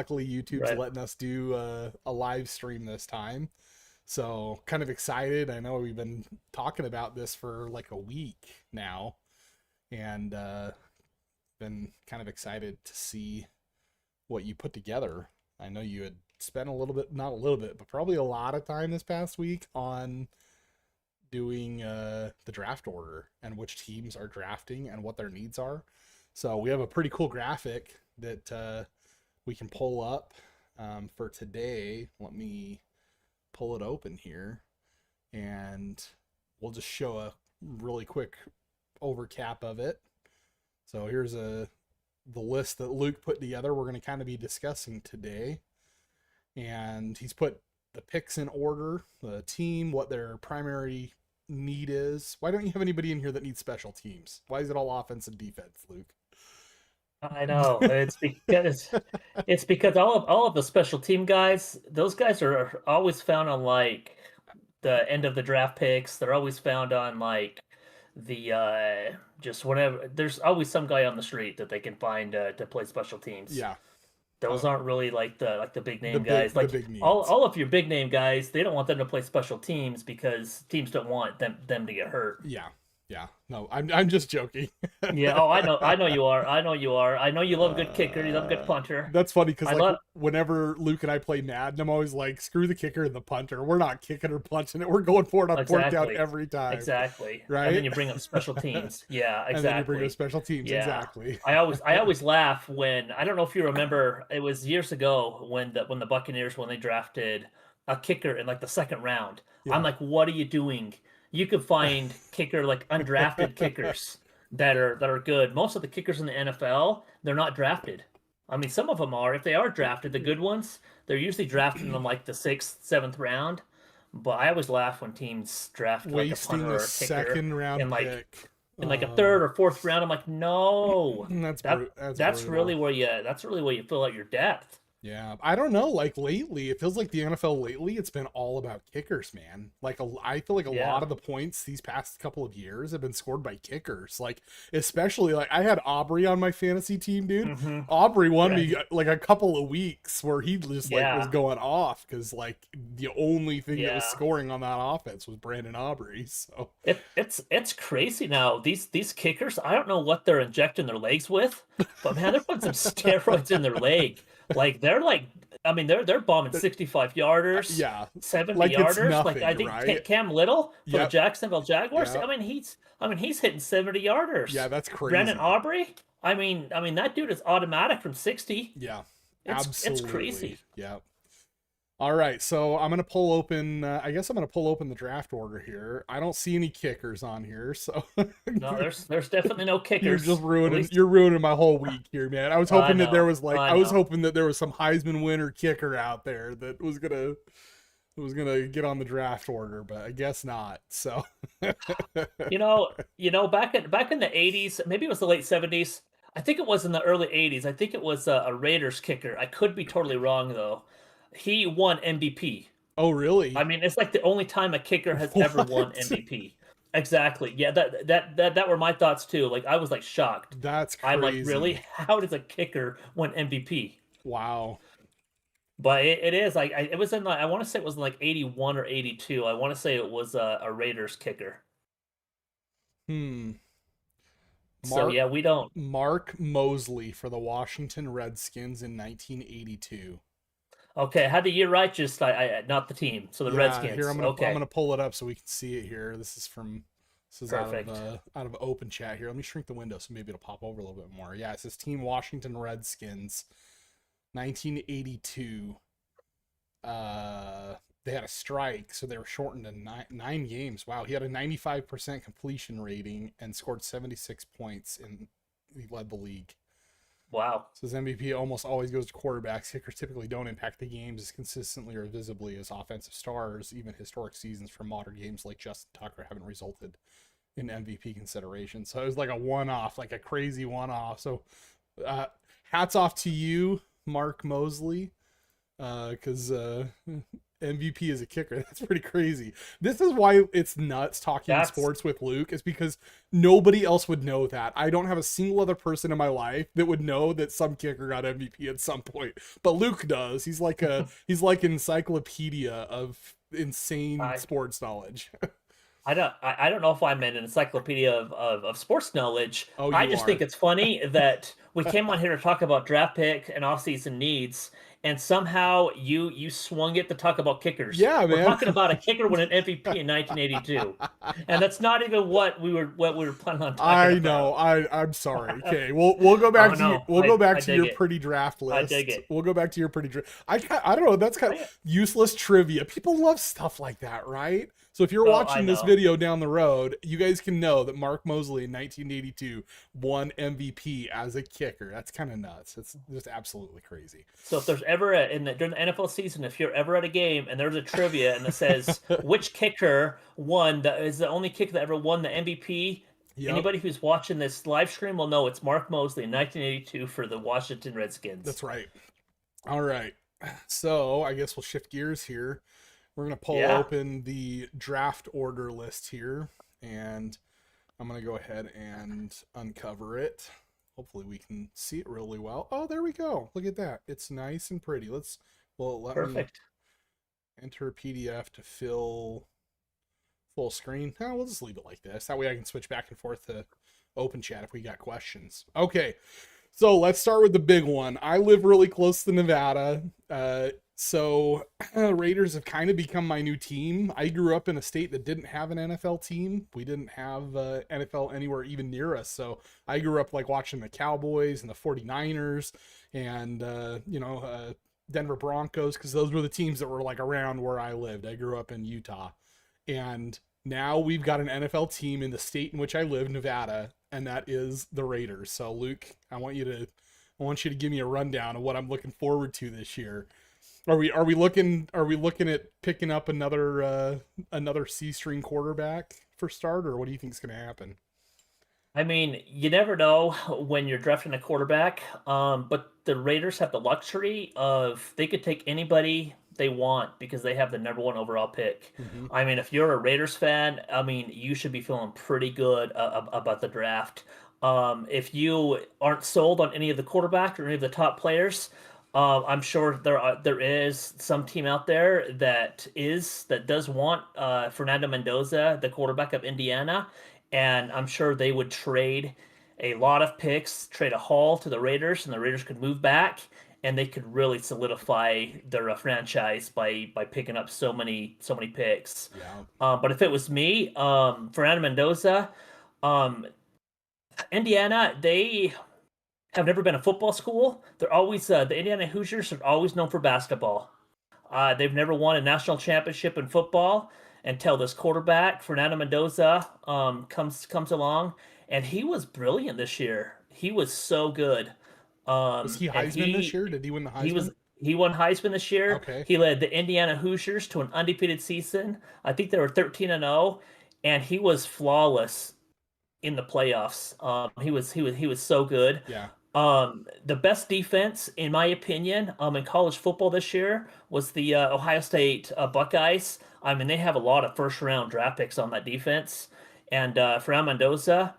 Luckily, YouTube's Right. letting us do a live stream this time. So kind of excited. I know we've been talking about this for like a week now, and been kind of excited to see what you put together. I know you had spent a little bit, not a little bit, but probably a lot of time this past week on doing the draft order and which teams are drafting and what their needs are. So we have a pretty cool graphic that we can pull up for today. Let me pull it open here, and we'll just show a really quick overcap of it. So here's the list that Luke put together. We're going to kind of be discussing today, and he's put the picks in order, the team, what their primary need is. Why don't you have anybody in here that needs special teams? Why is it all offense and defense, Luke? I know. It's because all of the special team guys, those guys are always found on like the end of the draft picks. They're always found on like the just whatever. There's always some guy on the street that they can find to play special teams. Yeah, Those uh, aren't really like the big the name guys. the Like big all needs. all of your big name guys, they don't want them to play special teams because teams don't want them to get hurt. Yeah, yeah. No, I'm just joking. Yeah. Oh, I know you are. I know you are. I know you love a good kicker. You love a good punter. That's funny because I like love. whenever Luke and I play Madden, I'm always like, screw the kicker and the punter. We're not kicking or punching it. We're going for it on fourth down Exactly. every time, Exactly. And then right? you bring up special teams. Yeah, And then you bring up exactly. special teams. Yeah. Exactly. I always laugh when I don't know if you remember it was years ago when the Buccaneers when they drafted a kicker in like the second round. I'm Yeah. like, what are you doing? You could find kicker like undrafted kickers that are good. Most of the kickers in the NFL, they're not drafted. I mean, some of them are. If they are drafted, the good ones, they're usually drafted in like the sixth, seventh round. But I always laugh when teams draft like a punter Wasting a or a kicker second round in like pick. in like a third or fourth round. I'm like, no, That's that's really brutal. where you fill out your depth. Yeah, I don't know. Like lately, it feels like the NFL lately, it's been all about kickers, man. Like I feel like a lot Yeah. of the points these past couple of years have been scored by kickers. Like especially like I had Aubrey on my fantasy team, dude. Mm-hmm. Aubrey won Right. me like a couple of weeks where he just like was Yeah. going off because like the only thing that was Yeah. scoring on that offense was Brandon Aubrey. So It's crazy now. These kickers, I don't know what they're injecting their legs with, but man, they're putting some steroids in their leg. Like they're like, I mean, they're bombing 65 yarders, yeah, 70 like it's yarders. Like nothing, I think right? Cam Little for the Yep, Jacksonville Jaguars. yeah, I mean he's hitting 70 yeah. yarders. That's Brandon crazy. Aubrey. I mean that dude is automatic from 60. Yeah, It's absolutely. crazy. Yeah. All right, so I'm gonna pull open. I guess I'm gonna pull open the draft order here. I don't see any kickers on here, so No, there's definitely no you're kickers. just At ruining least you're ruining my whole week here, man. I was I hoping that there know. was like I I was know. hoping that there was some Heisman winner kicker out there that was gonna get on the draft order, but I guess not. So Back in the 80s, maybe it was the late 70s. I think it was in the early 80s. I think it was a Raiders kicker. I could be totally wrong though. He won MVP. oh I really? mean, it's like the only time a kicker has ever won What? MVP. Exactly. Yeah, that were my thoughts too. Like I was like shocked. That's I'm like, really? crazy. How does a kicker win MVP? Wow. But it is like it was in I want to say it was in like 81 or 82. I want to say it was a Raiders kicker. Hmm. So Mark yeah, we don't. Mark Mosley for the Washington Redskins in 1982. Okay, I had the year right, just I not the team. So the Yeah, here Redskins. I'm Okay, gonna pull it up so we can see it here. This is perfect. out of open chat here. Let me shrink the window so maybe it'll pop over a little bit more. Yeah, it says Team Washington Redskins, 1982. They had a strike, so they were shortened to nine games. Wow, he had a 95% completion rating and scored 76 points, and he led the league. Wow. Says MVP almost always goes to quarterbacks. Kickers typically don't impact the games as consistently or visibly as offensive stars. Even historic seasons from modern games like Justin Tucker haven't resulted in MVP consideration. So it was like a one-off, like a crazy one-off. So uh, hats off to you, Mark Mosley. because MVP is a kicker. That's pretty crazy. This is why it's nuts talking That's sports with Luke, is because nobody else would know that. I don't have a single other person in my life that would know that some kicker got MVP at some point, but Luke does. He's like encyclopedia of insane I sports knowledge. I don't know if I'm an encyclopedia of sports knowledge. Oh, I you just think are. it's funny that we came on here to talk about draft pick and offseason needs, and somehow you swung it to talk about kickers. Yeah, We're man. talking about a kicker with an MVP in 1982, and that's not even what we were planning on talking I know. about. I'm sorry. Okay, we'll go back Oh to no, we'll go back I to dig your it. pretty draft I dig list. it. We'll go back to your pretty draft. I don't know. That's kind of I, useless trivia. People love stuff like that, right? So if you're oh, I watching this know. video down the road, you guys can know that Mark Mosley in 1982 won MVP as a kicker. That's kind of nuts. It's just absolutely crazy. So if there's ever during the NFL season, if you're ever at a game and there's a trivia and it says which kicker won, that is the only kicker that ever won the MVP, Yep, anybody who's watching this live stream will know it's Mark Mosley in 1982 for the Washington Redskins. that's right. All right. So I guess we'll shift gears here. We're gonna pull Yeah, open the draft order list here, and I'm gonna go ahead and uncover it. Hopefully we can see it really well. Oh, there we go. Look at that. It's nice and pretty. Let me perfect. enter a PDF to fill full screen. Oh, we'll just leave it like this. That way I can switch back and forth to open chat if we got questions. Okay, so let's start with the big one. I live really close to Nevada. So Raiders have kind of become my new team. I grew up in a state that didn't have an NFL team. We didn't have NFL anywhere even near us. So I grew up like watching the Cowboys and the 49ers and, Denver Broncos, because those were the teams that were like around where I lived. I grew up in Utah. And now we've got an NFL team in the state in which I live, Nevada, and that is the Raiders. So Luke, I want you to give me a rundown of what I'm looking forward to this year. Are we looking at picking up another C string quarterback for start, or what do you think is going to happen? I mean, you never know when you're drafting a quarterback, but the Raiders have the luxury of they could take anybody they want because they have the number one overall pick. Mm-hmm. I mean, if you're a Raiders fan, I mean, you should be feeling pretty good about the draft. If you aren't sold on any of the quarterback or any of the top players, I'm sure there is some team out there that does want Fernando Mendoza, the quarterback of Indiana, and I'm sure they would trade a lot of picks, trade a haul to the Raiders, and the Raiders could move back, and they could really solidify their franchise by picking up so many picks. Yeah. But if it was me, Fernando Mendoza, um, Indiana, they have never been a football school. They're always the Indiana Hoosiers are always known for basketball. They've never won a national championship in football until this quarterback Fernando Mendoza comes along, and he was brilliant this year. He was so good, Was he and Heisman this year? Did he win the he Heisman? was he won Heisman this year. Okay. He led the Indiana Hoosiers to an undefeated season. I think they were 13-0, and he was flawless in the playoffs. He was so good. Yeah. The best defense, in my opinion, in college football this year was the Ohio State Buckeyes. I mean, they have a lot of first round draft picks on that defense, and Fran Mendoza,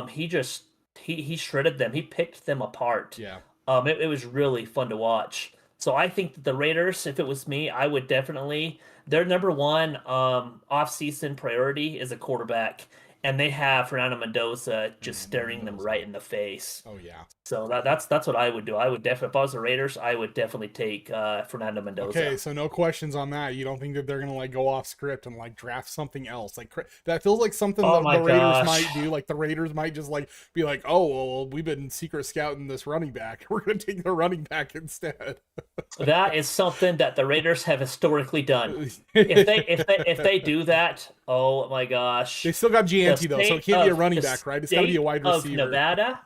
he shredded them. He picked them apart. Yeah. It was really fun to watch. So I think that the Raiders, if it was me, I would definitely their number one off-season priority is a quarterback, and they have Fernando Mendoza just staring them Mendoza. right in the face. Oh yeah. So that's what I would do. I would definitely, if I was the Raiders, I would definitely take Fernando Okay, Mendoza. so no questions on that. You don't think that they're gonna like go off script and like draft something else? Like that feels like something Oh that my the Raiders gosh, might do. Like the Raiders might just like be like, oh well, we've been secret scouting this running back. We're gonna take the running back instead. that is something that the Raiders have historically done. If they do that, oh my They gosh, still got the Gianti though, so it state can't be a of running the back, right? It's got to be a state wide of receiver. Nevada,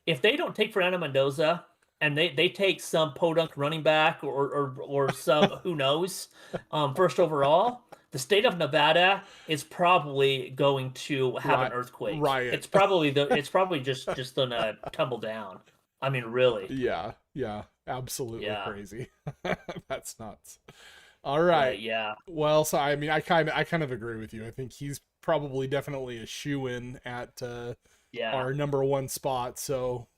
if they don't take Fernando Mendoza and they take some podunk running back or some who knows first overall, the state of Nevada is probably going to have an Right, earthquake. riot. It's probably just gonna tumble down. I mean, really. Yeah, yeah. Absolutely Yeah. crazy. That's nuts. All right. Right. Yeah. Well, so I mean, I kind of agree with you. I think he's probably definitely a shoe in at Yeah. our number one spot. So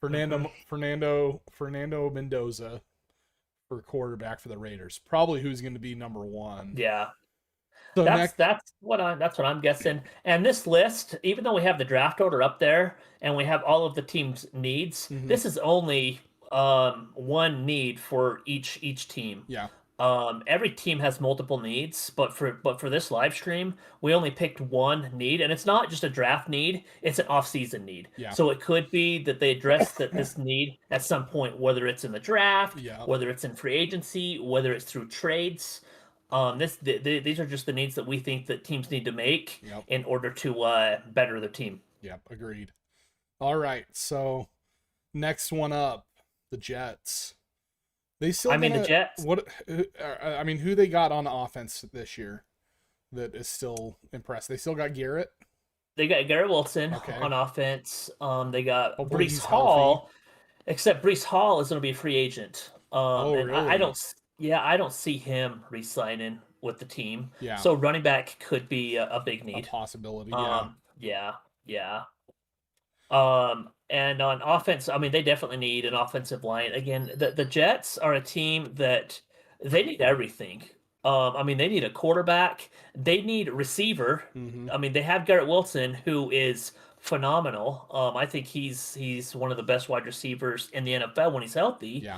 Hmm. Fernando Mendoza for quarterback for the Raiders. Probably who's going to be number one. Yeah. So That's next, that's what I'm guessing. And this list, even though we have the draft order up there and we have all of the team's needs, hmm this is only one need for each team. yeah, Every team has multiple needs, but for this live stream, we only picked one need, and it's not just a draft need, it's an off-season need. yeah, So it could be that they address this need at some point, whether it's in the draft, yeah, whether it's in free agency, whether it's through trades. These are just the needs that we think that teams need to make yep, in order to better their team. yep. Agreed. All right. So next one up, the Jets. They still I mean, the gonna Jets, what? I mean, who they got on offense this year that is still impressed? They still got Garrett. they got Garrett Wilson Okay. on offense. They got Hopefully Brees he's healthy. Hall. Except Brees Hall is going to be a free agent. Oh, And I really? don't, yeah, I don't see him re-signing with the team. Yeah. So running back could be a big A need. possibility. Yeah. Yeah, yeah. And on offense, I mean, they definitely need an offensive line. Again, the Jets are a team that they need everything. I mean, they need a quarterback. They need a receiver. Mm-hmm. I mean, they have Garrett Wilson, who is phenomenal. I think he's one of the best wide receivers in the NFL when he's healthy. Yeah.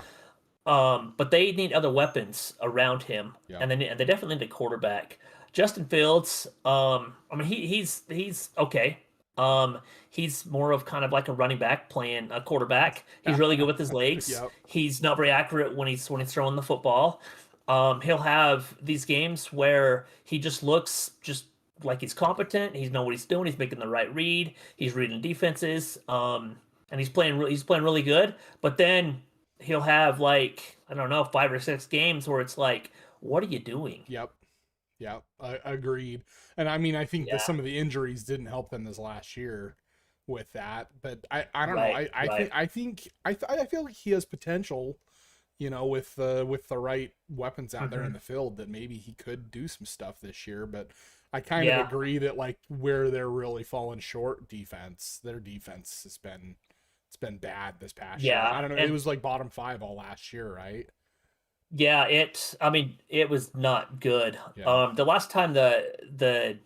But they need other weapons around him, Yeah. and they definitely need a quarterback. Justin Fields, I mean, he's okay. Um, he's more of kind of like a running back playing a quarterback. He's really good with his legs. Yep. He's not very accurate when he's throwing the football. He'll have these games where he just looks just like he's competent. He knows what he's doing. He's making the right read. He's reading defenses. And he's playing really good. But then he'll have like I don't know 5 or 6 games where it's like, what are you doing? Yep. Yep. Agreed. And I mean, I think that Yeah, some of the injuries didn't help them this last year with that. But I don't know. right, I right. think I feel like he has potential. With the right weapons out there in Hmm. the field, that maybe he could do some stuff this year. But I kind of Yeah, agree that like where they're really falling short defense, their defense it's been bad this past year. I yeah, don't know. It and was like bottom five all last year, right? yeah. I mean, it was not good. Yeah. The last time the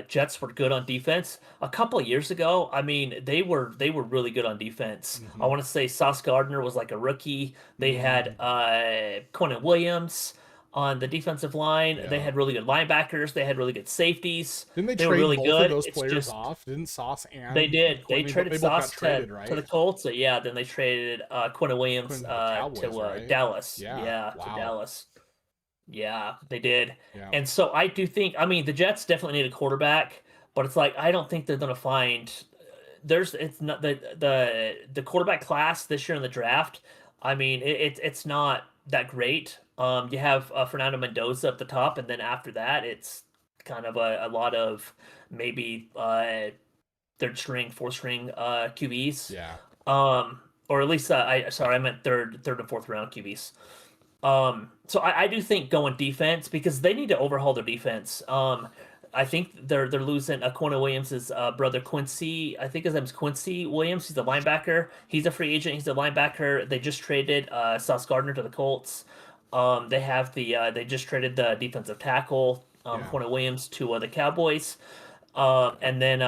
Jets were good on defense a couple of years ago. I mean, they were really good on defense. I Mm-hmm. want to say Sauce Gardner was like a rookie. They Mm, had Quentin Williams on the defensive line. They yeah. had really good linebackers. They had really good safeties. Didn't they They were trade really both of good. those It's players just off? Didn't Sauce they and did. They Quinn, traded they both got Sauce traded, to the right? Colts. Yeah, then they traded Quentin Williams Quinn to the Cowboys, to right? Dallas. Yeah. Yeah, to Wow. Dallas. Yeah, they did. Yeah. And so I do think, I mean, the Jets definitely need a quarterback, but it's like I don't think they're going to find there's it's not the quarterback class this year in the draft. I mean, it's not that great. You have Fernando Mendoza at the top, and then after that, it's kind of a lot of maybe third string, fourth string QBs. Yeah. Or at least I meant third and fourth round QBs. So I do think going defense because they need to overhaul their defense. I think they're losing Quinn Williams' brother Quincy. I think his name's Quincy Williams. He's a linebacker. He's a free agent. He's a linebacker. They just traded Sauce Gardner to the Colts. They just traded the defensive tackle Yeah. Quinn Williams to the Cowboys. And then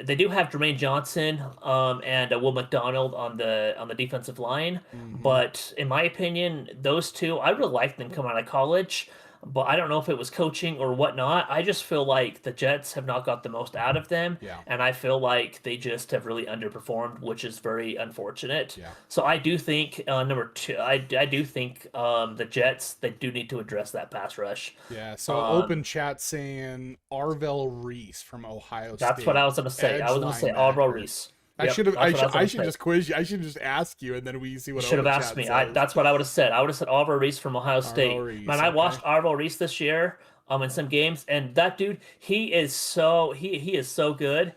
they do have Jermaine Johnson and Will McDonald on the defensive line. Mm-hmm. But in my opinion, those two, I really liked them coming out of college. But I don't know if it was coaching or whatnot. I just feel like the Jets have not got the most out of them, Yeah. and I feel like they just have really underperformed, which is very unfortunate. Yeah. So I do think number two, I do think the Jets they do need to address that pass rush. Yeah. So Um, open chat saying Arvell Reese from Ohio That's what I State, was gonna say. I edge was gonna say Alvaro linebacker. Reese. Yep, I that's what I was I gonna should say. just quiz you. I should just ask you, and then we see You what should have open asked chat me. says. That's what I would have said. I would have said Alvaro Reese from Ohio Arvell State. Reese. Man, I Okay. watched Alvaro Reese this year in some games, and that dude, he is so good.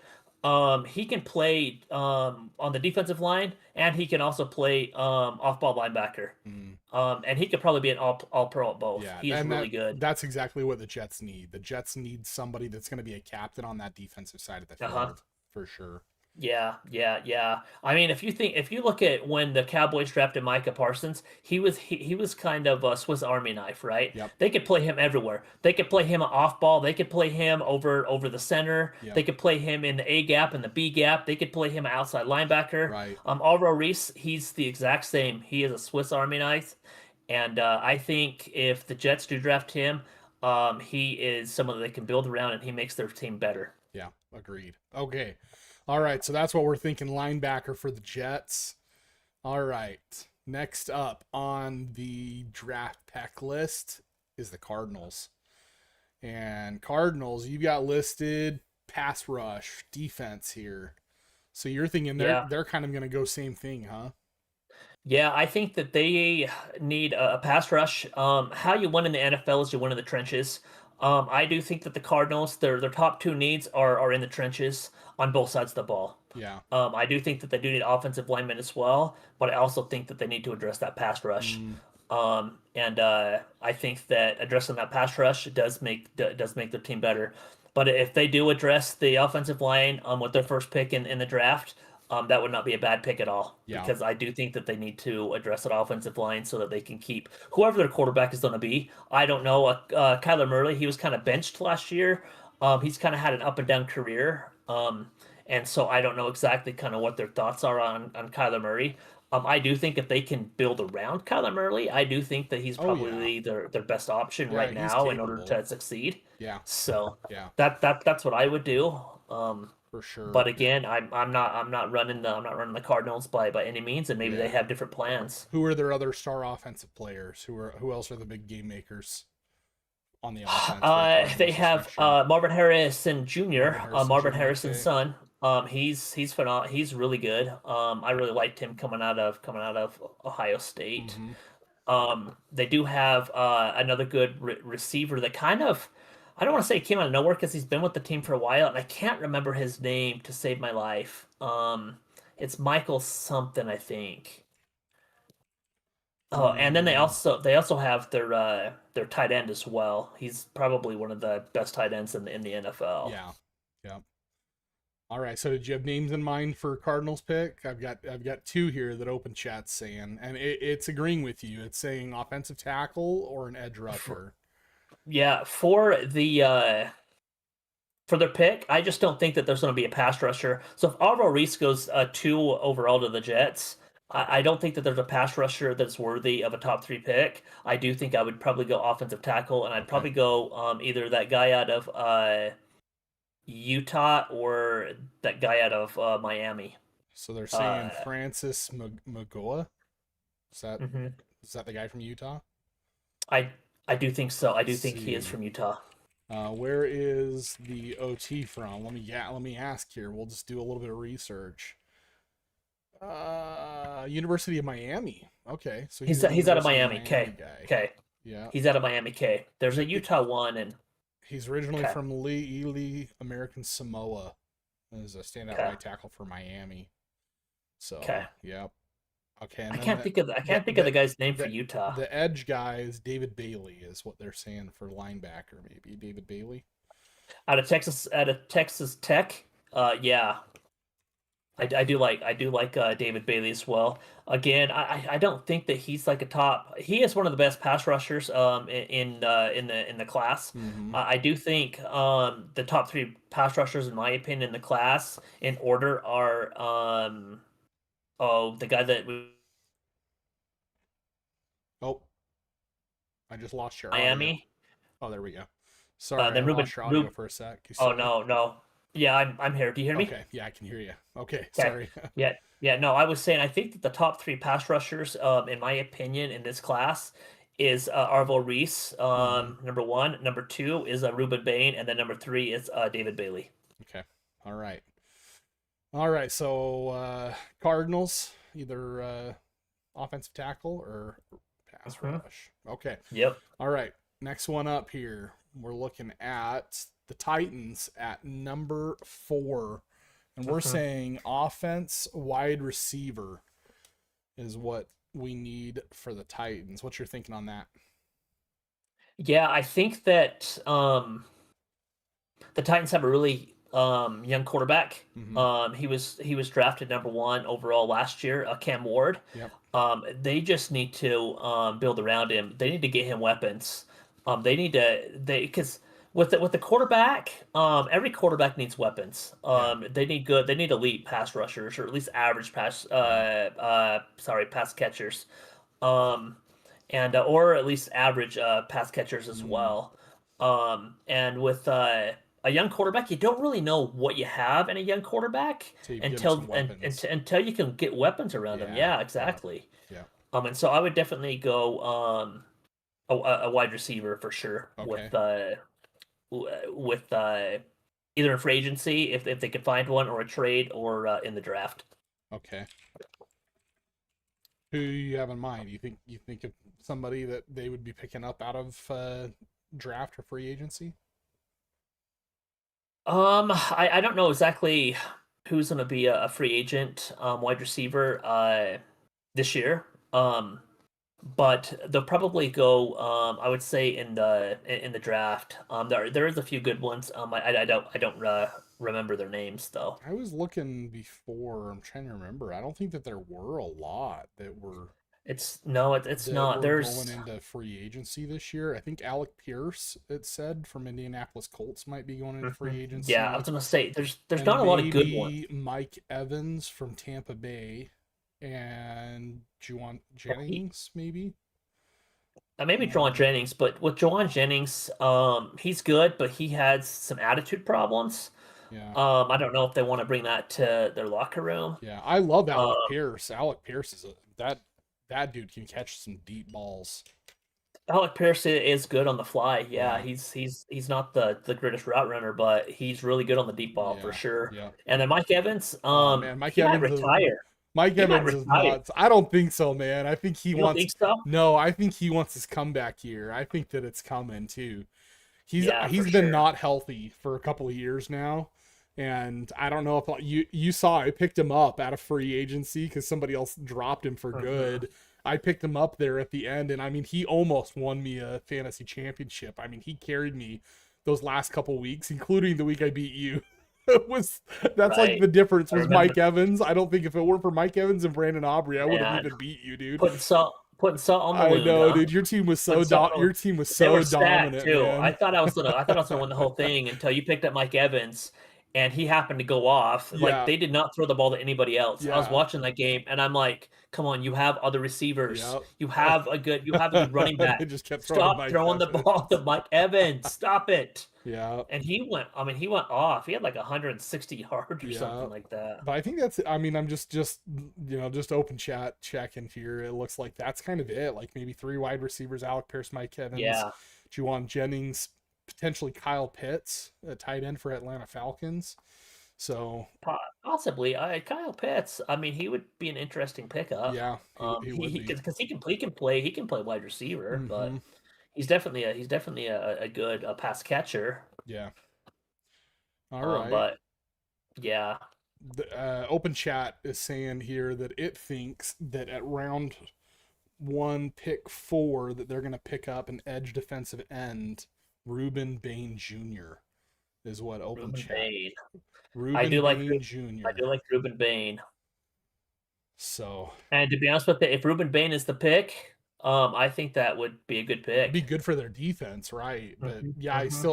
He can play on the defensive line, and he can also play off-ball linebacker. Mm, And he could probably be an all pro at both. yeah, He is and really good. that's exactly what the Jets need. The Jets need somebody that's going to be a captain on that defensive side of the Uh-huh. field for sure. Yeah, yeah, yeah. I mean, if you look at when the Cowboys drafted Micah Parsons, he was kind of a Swiss Army knife, right? Yep, They could play him everywhere. They could play him off ball. They could play him over the center. yep, They could play him in the A gap and the B gap. They could play him outside linebacker. right. Alvaro Reese, he's the exact same. He is a Swiss Army knife, and I think if the Jets do draft him, he is someone that they can build around, and he makes their team better. Yeah, agreed. Okay. All right, so that's what we're thinking linebacker for the Jets. All right. Next up on the draft pack list is the Cardinals. And Cardinals, you've got listed pass rush, defense here. So you're thinking Yeah. they're kind of going to go same thing, huh? Yeah, I think that they need a pass rush. How you win in the NFL is you win in the trenches. I do think that the Cardinals, their top two needs are in the trenches on both sides of the ball. Yeah. I do think that they do need offensive linemen as well, but I also think that they need to address that pass rush. Mm, And I think that addressing that pass rush does make their team better. But if they do address the offensive line with their first pick in the draft, that would not be a bad pick at all yeah. because I do think that they need to address that offensive line so that they can keep whoever their quarterback is going to be. I don't know. Kyler Murray, he was kind of benched last year. He's kind of had an up and down career. And so I don't know exactly kind of what their thoughts are on Kyler Murray. I do think if they can build around Kyler Murray, I do think that he's Oh yeah. probably their best option Yeah, right he's now in order capable. to succeed. Yeah. So Yeah, that's what I would do. for sure. But again, I'm not running the Cardinals by any means, and maybe they Yeah. have different plans. Who are their other star offensive players? Who else are the big game makers on the offense for the They Cardinals this have next year? Marvin Harrison Jr., Marvin Harrison Marvin Jr. Harrison's Okay. son. He's really good. I really liked him coming out of Ohio State. Mm-hmm. They do have another good receiver that kind of, I don't want to say came out of nowhere because he's been with the team for a while, and I can't remember his name to save my life. It's Michael something, I think. Oh, and then Mm, they also have their tight end as well. He's probably one of the best tight ends in the NFL. yeah. Yeah. All right. So did you have names in mind for Cardinals pick? I've got two here that open chat's saying, and it's agreeing with you. It's saying offensive tackle or an edge rusher. Yeah, for their pick, I just don't think that there's going to be a pass rusher. So if Alvaro Reese goes two overall to the Jets, I don't think that there's a pass rusher that's worthy of a top three pick. I do think I would probably go offensive tackle, and I'd Okay. probably go either that guy out of Utah or that guy out of Miami. So they're saying Uh, Francis Magoa. Is that mhm. is that the guy from Utah? I I do think so. I Let's do think he is see. from Utah. Where is the OT from? Let me ask here. We'll just do a little bit of research. University of Miami. Okay, so he's a He's out of University of Miami. Miami Okay, guy. okay. Yeah, He's out of Miami. Okay. There's a He- Utah one, and he's originally okay, from Lee, American Samoa. As a standout okay, right tackle for Miami. okay. So, yep. Okay, and then I can't think of the guy's name for the Utah. the edge guy is David Bailey, is what they're saying for linebacker. Maybe David Bailey. Out of Texas Tech. Yeah, I do like David Bailey as well. Again, I don't think that he's like a top. He is one of the best pass rushers in the class. Mm-hmm. I do think the top three pass rushers in my opinion in the class in order are the guy that Oh, I just lost your audio. Miami. Oh, there we go. Sorry, I Then lost your audio Ruben. for a sec. You Oh still there? no. Yeah, I'm here. Do you hear me? Okay, yeah, I can hear you. Okay, Okay. sorry. Yeah. Yeah. No, I was saying I think that the top three pass rushers, in my opinion, in this class, is Arvo Reese, Mm-hmm. number one. Number two is Ruben Bain, and then number three is David Bailey. Okay, all right, all right. So Cardinals, either offensive tackle or pass Hmm. rush. Okay, Yep. all right. Next one up here, we're looking at the Titans at number 4 And we're Mhm. saying offense, wide receiver is what we need for the Titans. What's your thinking on that? Yeah, I think that the Titans have a really young quarterback. Mm-hmm. He was drafted number one overall last year, Cam Ward. Yep. They just need to build around him. They need to get him weapons. They need to they because with the quarterback, every quarterback needs weapons. Yeah. They need elite pass rushers or at least average Yeah. pass catchers. Um, and or at least average pass catchers as Mm. well. And with a young quarterback, you don't really know what you have in a young quarterback Till you get him some until weapons. until you can get weapons around them. Yeah. Yeah, Yeah. exactly. Yeah. And so I would definitely go a wide receiver for sure Okay. with either in free agency if they could find one or a trade or in the draft. Okay. Who you have in mind? You think of somebody that they would be picking up out of draft or free agency? I don't know exactly who's going to be a free agent wide receiver this year. But they'll probably go. I would say in the draft. There is a few good ones. I don't remember their names though. I was looking before. I'm trying to remember. I don't think that there were a lot that were It's no, it's not. going There's into free agency this year. I think Alec Pierce, it said, from Indianapolis Colts might be going into free yeah. I agency. was gonna say there's And not a lot of good ones. maybe Mike Evans from Tampa Bay and Juwan Jennings, maybe. Maybe Juwan Um, Jennings, but with Juwan Jennings, he's good, but he has some attitude problems. yeah, I don't know if they want to bring that to their locker room. yeah. I love Um, Alec Pierce. Alec Pierce is that dude can catch some deep balls. Alec Pierce is good on the fly. Yeah, Yeah, he's not the greatest route runner, but he's really good on the deep ball for yeah, sure. yeah. And then Mike Evans, Oh man, he might retire. Mike He might Evans is retire. nuts. I don't think so, man. I think he You don't wants think so? no. I think he wants his comeback year. I think that it's coming too. Yeah, for He's been sure. not healthy for a couple of years now, and I don't know if you saw I picked him up out of free agency because somebody else dropped him for hmm good. I picked him up there at the end, and I mean he almost won me a fantasy championship. I mean he carried me those last couple weeks, including the week I beat you. It was that's like Right. the difference I was remember, Mike Evans. I don't think if it weren't for Mike Evans and Brandon Aubrey, I would have man, even beat you, dude. putting salt on the I wound, know, huh? dude. Putting salt on the Your wound. team was They were so stacked dominant, too. man. I thought I was gonna win the whole thing until you picked up Mike Evans, and he happened to go off. Like Yeah, they did not throw the ball to anybody else. I was yeah, watching that game, and I'm like, come on, you have other receivers. yeah. You have a good running back. They just kept throwing to Stop Mike throwing the ball Evans. to Mike Evans. Stop it. Yeah, And he went off. He had like 160 yards or yeah. something like that. But I think that's. I mean, I'm just just open chat checking here. It looks like that's kind of it. Like maybe three wide receivers: Alec Pierce, Mike Evans, Yeah, Juwan Jennings, potentially Kyle Pitts, a tight end for Atlanta Falcons. So possibly. Kyle Pitts. I mean, he would be an interesting pickup. yeah, he would He be. because he can play wide receiver, Mm-hmm. but he's definitely a good pass catcher. Yeah. All right. But yeah, The open chat is saying here that it thinks that at round one, pick four, that they're going to pick up an edge defensive end, Ruben Bain Jr. is what open Ruben chat. Bain. I Ruben do like Bain I do Jr. like Ruben Bain. So And to be honest with you, if Ruben Bain is the pick, I think that would be a good it'd be pick. good for their defense, right? But yeah, Hmm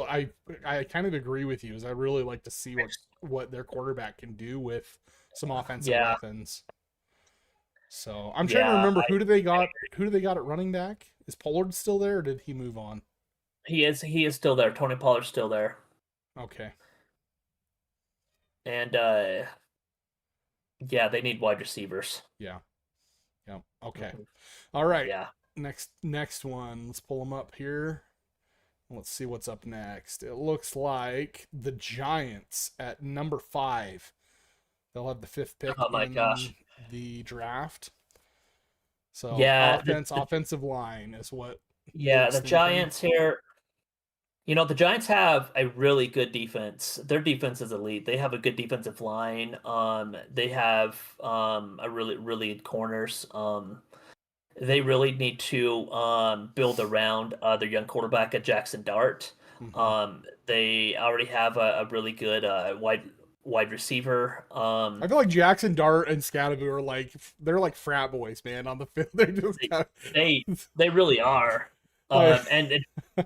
I kind of agree with you. Is I really like to see what their quarterback can do with some offensive Yeah, weapons. So I'm trying to yeah. remember who do they got at running back? Is Pollard still there or did he move on? He is still there. Tony Pollard's still there. Okay. And yeah, they need wide receivers. Yeah. Yeah. Okay. Mhm. All right. Yeah. Next one. Let's pull them up here. Let's see what's up next. It looks like the Giants at number 5. They'll have the 5th pick Oh my in gosh. the draft. So Yeah, offensive line is what yeah, Luke's the thinking. Giants here. The Giants have a really good defense. Their defense is elite. They have a good defensive line. They have a really good corners. They really need to build around their young quarterback at Jackson Dart. Hmm. They already have a really good wide receiver. I feel like Jackson Dart and Scadaboo are like they're like frat boys, man, on the field. They're just They kind they, of they really are. like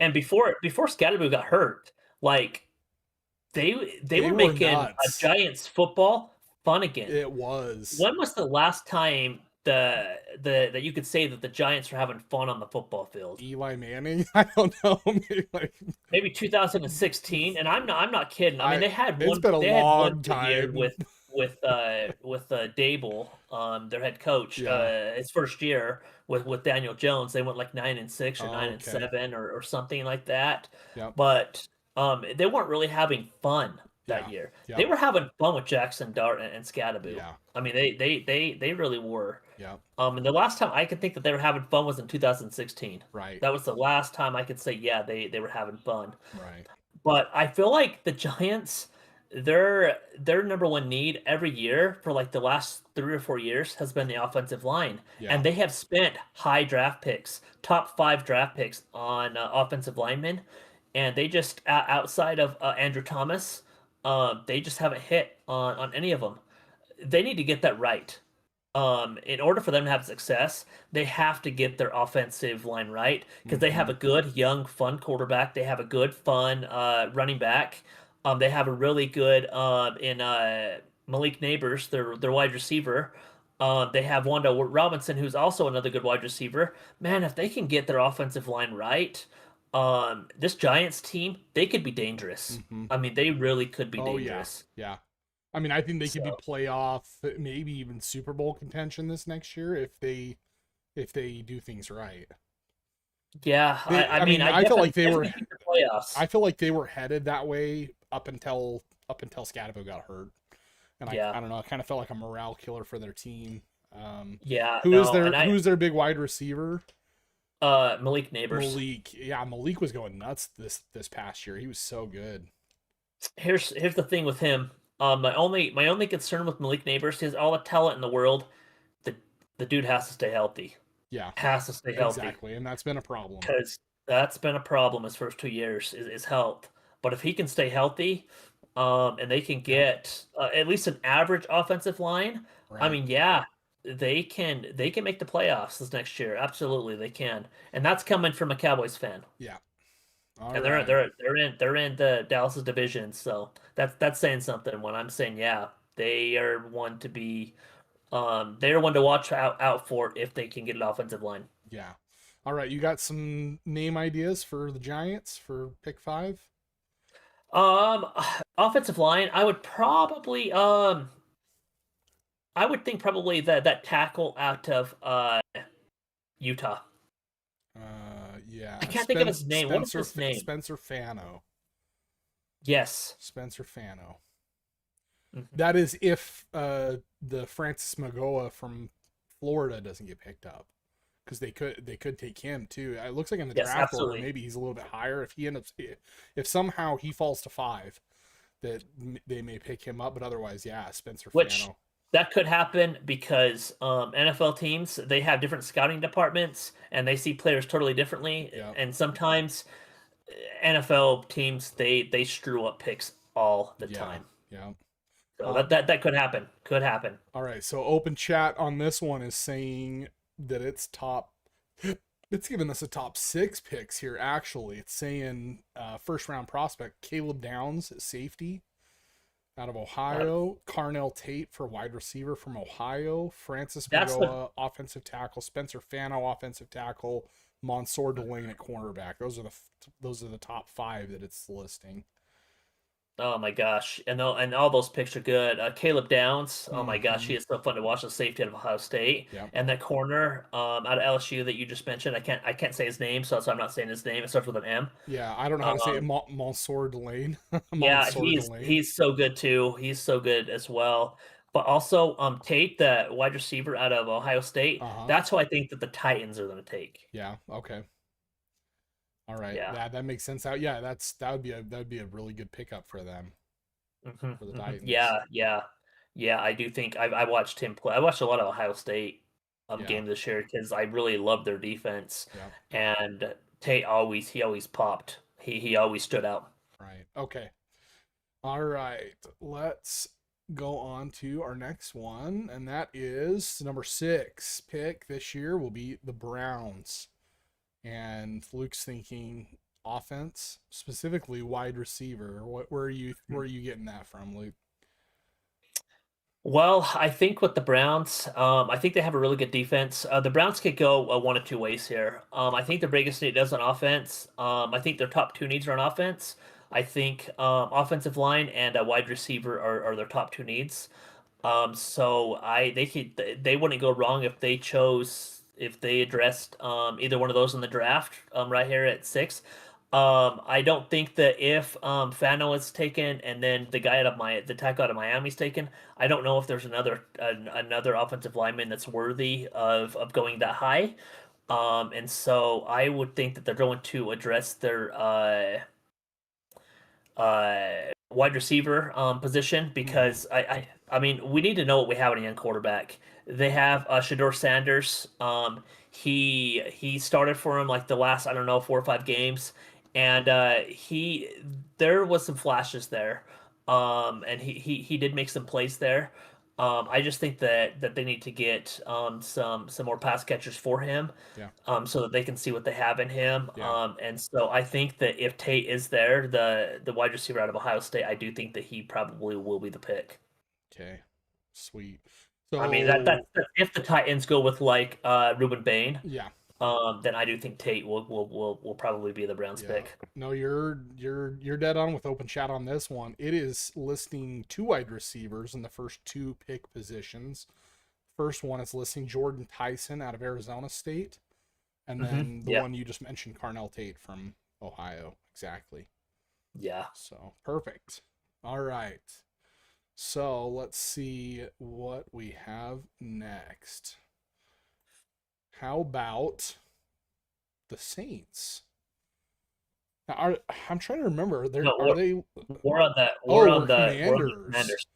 And before Scadaboo got hurt, like they they were were making a nuts. Giants football fun again. It was When was the last time the that you could say that the Giants were having fun on the football field? Eli Manning. I don't know. Maybe like Maybe 2016, and I'm not kidding. I mean, I. It's been a they had one long good year time. with Dable, their head coach, Yeah. his first year with Daniel Jones. They went like 9-6 or nine and Okay. seven or something like that. Yep. But they weren't really having fun that Yeah. year. They Yep. were having fun with Jackson Dart and Scadaboo. Yeah. I mean, they really were. Yep. And the last time I could think that they were having fun was in 2016. Right. That was the last time I could say, yeah, they were having fun. Right. But I feel like the Giants, their number one need every year for like the last 3 or 4 years has been the offensive line, Yeah. and they have spent high draft picks, top five draft picks on offensive linemen, and they just outside of Andrew Thomas, they just haven't hit on any of them. They need to get that right. In order for them to have success, they have to get their offensive line right because they have Hmm. a good, young, fun quarterback. They have a good, fun running back. They have a really good in Malik Neighbors, their wide receiver. They have Wanda Robinson, who's also another good wide receiver. Man, if they can get their offensive line right, this Giants team, they could be dangerous. Hmm. I mean, they really could be Oh yeah. dangerous. Yeah. I mean, I think they could be So. playoff, maybe even Super Bowl contention this next year if they do things right. Yeah, They, I I mean, mean, I I feel definitely like they were, definitely think the playoffs. I feel like they were headed that way up until Scadabo got hurt, and Yeah, I don't know, I kind of felt like a morale killer for their team. yeah, no, and Who is their big wide receiver? Malik Neighbors. Malik. Yeah, Malik was going nuts this past year. He was so good. Here's the thing with him. My only concern with Malik Neighbors is all the talent in the world. The the dude has to stay healthy. Yeah, Has to stay healthy exactly, and that's been a problem. because that's been a problem his first 2 years is health. But if he can stay healthy, and they can Yep. get at least an average offensive line, I Right. mean, yeah, they can make the playoffs this next year. Absolutely, they can, and that's coming from a Cowboys fan. Yeah. All And right. they're in the Dallas's division, so that's saying something. When I'm saying, yeah, they are one to be, they're one to watch out for if they can get an offensive line. Yeah. All right. You got some name ideas for the Giants for pick five? Um, Offensive line, I would think probably that tackle out of Utah. Yeah. I can't think of his name. What is Spencer his name? Spencer Fano. Yes. Spencer Fano. Mhm. That is if the Francis Magoa from Florida doesn't get picked up, because they could take him too. It looks like in the Yes, draft order absolutely. maybe he's a little bit higher. If he ends up if somehow he falls to five, that they may pick him up. But otherwise, yeah, Spencer Which Fano. that could happen because NFL teams they have different scouting departments and they see players totally differently. Yeah. And sometimes NFL teams they screw up picks all the Yeah. time. Yeah. So Uh, that could happen. Could happen. all right. So open chat on this one is saying that it's top. It's giving us a top six picks here. Actually, it's saying first round prospect Caleb Downs at safety out of Uh, Ohio, Carnell Tate for wide receiver from Ohio, Francis that's the Magoa offensive tackle, Spencer Fano offensive tackle, Mansour Delane at cornerback. Those are the top five that it's listing. Oh my gosh, and all those picks are good. Caleb Downs, oh my gosh, Mm-hmm. he is so fun to watch. The safety out of Ohio State, Yep. and that corner out of LSU that you just mentioned. I can't say his name, so I'm not saying his name. It starts with an M. Yeah, I don't know how to say it. Um, Mansour Delane. yeah, Mansour he's Delane. he's so good too. He's so good as well. But also, Tate, the wide receiver out of Ohio State. Uh huh. That's who I think that the Titans are going to take. Yeah. Okay. All right, Yeah. that makes sense. Out, yeah, that would be a really good pickup for them for the Titans. Yeah, yeah, yeah. I do think I watched him play. I watched a lot of Ohio State Yeah, games this year because I really loved their defense, yeah, and Tate always popped. He always stood out. right. Okay. All right, let's go on to our next one, and that is number 6 pick this year will be the Browns. And Luke's thinking offense, specifically wide receiver. Where are you getting that from, Luke? Well, I think with the Browns, I think they have a really good defense. The Browns could go one of two ways here. I think the biggest need is on offense. I think their top two needs are on offense. I think offensive line and a wide receiver are their top two needs. So they wouldn't go wrong if they addressed either one of those in the draft right here at 6. I don't think that if Fano is taken and then the tackle out of Miami is taken, I don't know if there's another offensive lineman that's worthy of going that high. And so I would think that they're going to address their wide receiver position Mm-hmm. because I mean we need to know what we have in a young quarterback. They have Shador Sanders. He started for him like the last I don't know 4 or 5 games, and he there was some flashes there, and he did make some plays there. I just think that they need to get some more pass catchers for him, Yeah, so that they can see what they have in him. yeah. And so I think that if Tate is there, the wide receiver out of Ohio State, I do think that he probably will be the pick. Okay, sweet. I mean So that's if the Titans go with like Ruben Bain, yeah, then I do think Tate will probably be the Browns yeah. pick. No, you're dead on with open chat on this one. It is listing two wide receivers in the first two pick positions. First one is listing Jordan Tyson out of Arizona State, and then the Yeah, one you just mentioned, Carnell Tate from Ohio. Exactly. yeah. So perfect. All right. So let's see what we have next. How about the Saints? Now, I'm trying to remember. No, Are they? we're Oh, we're on the Commanders. Commanders.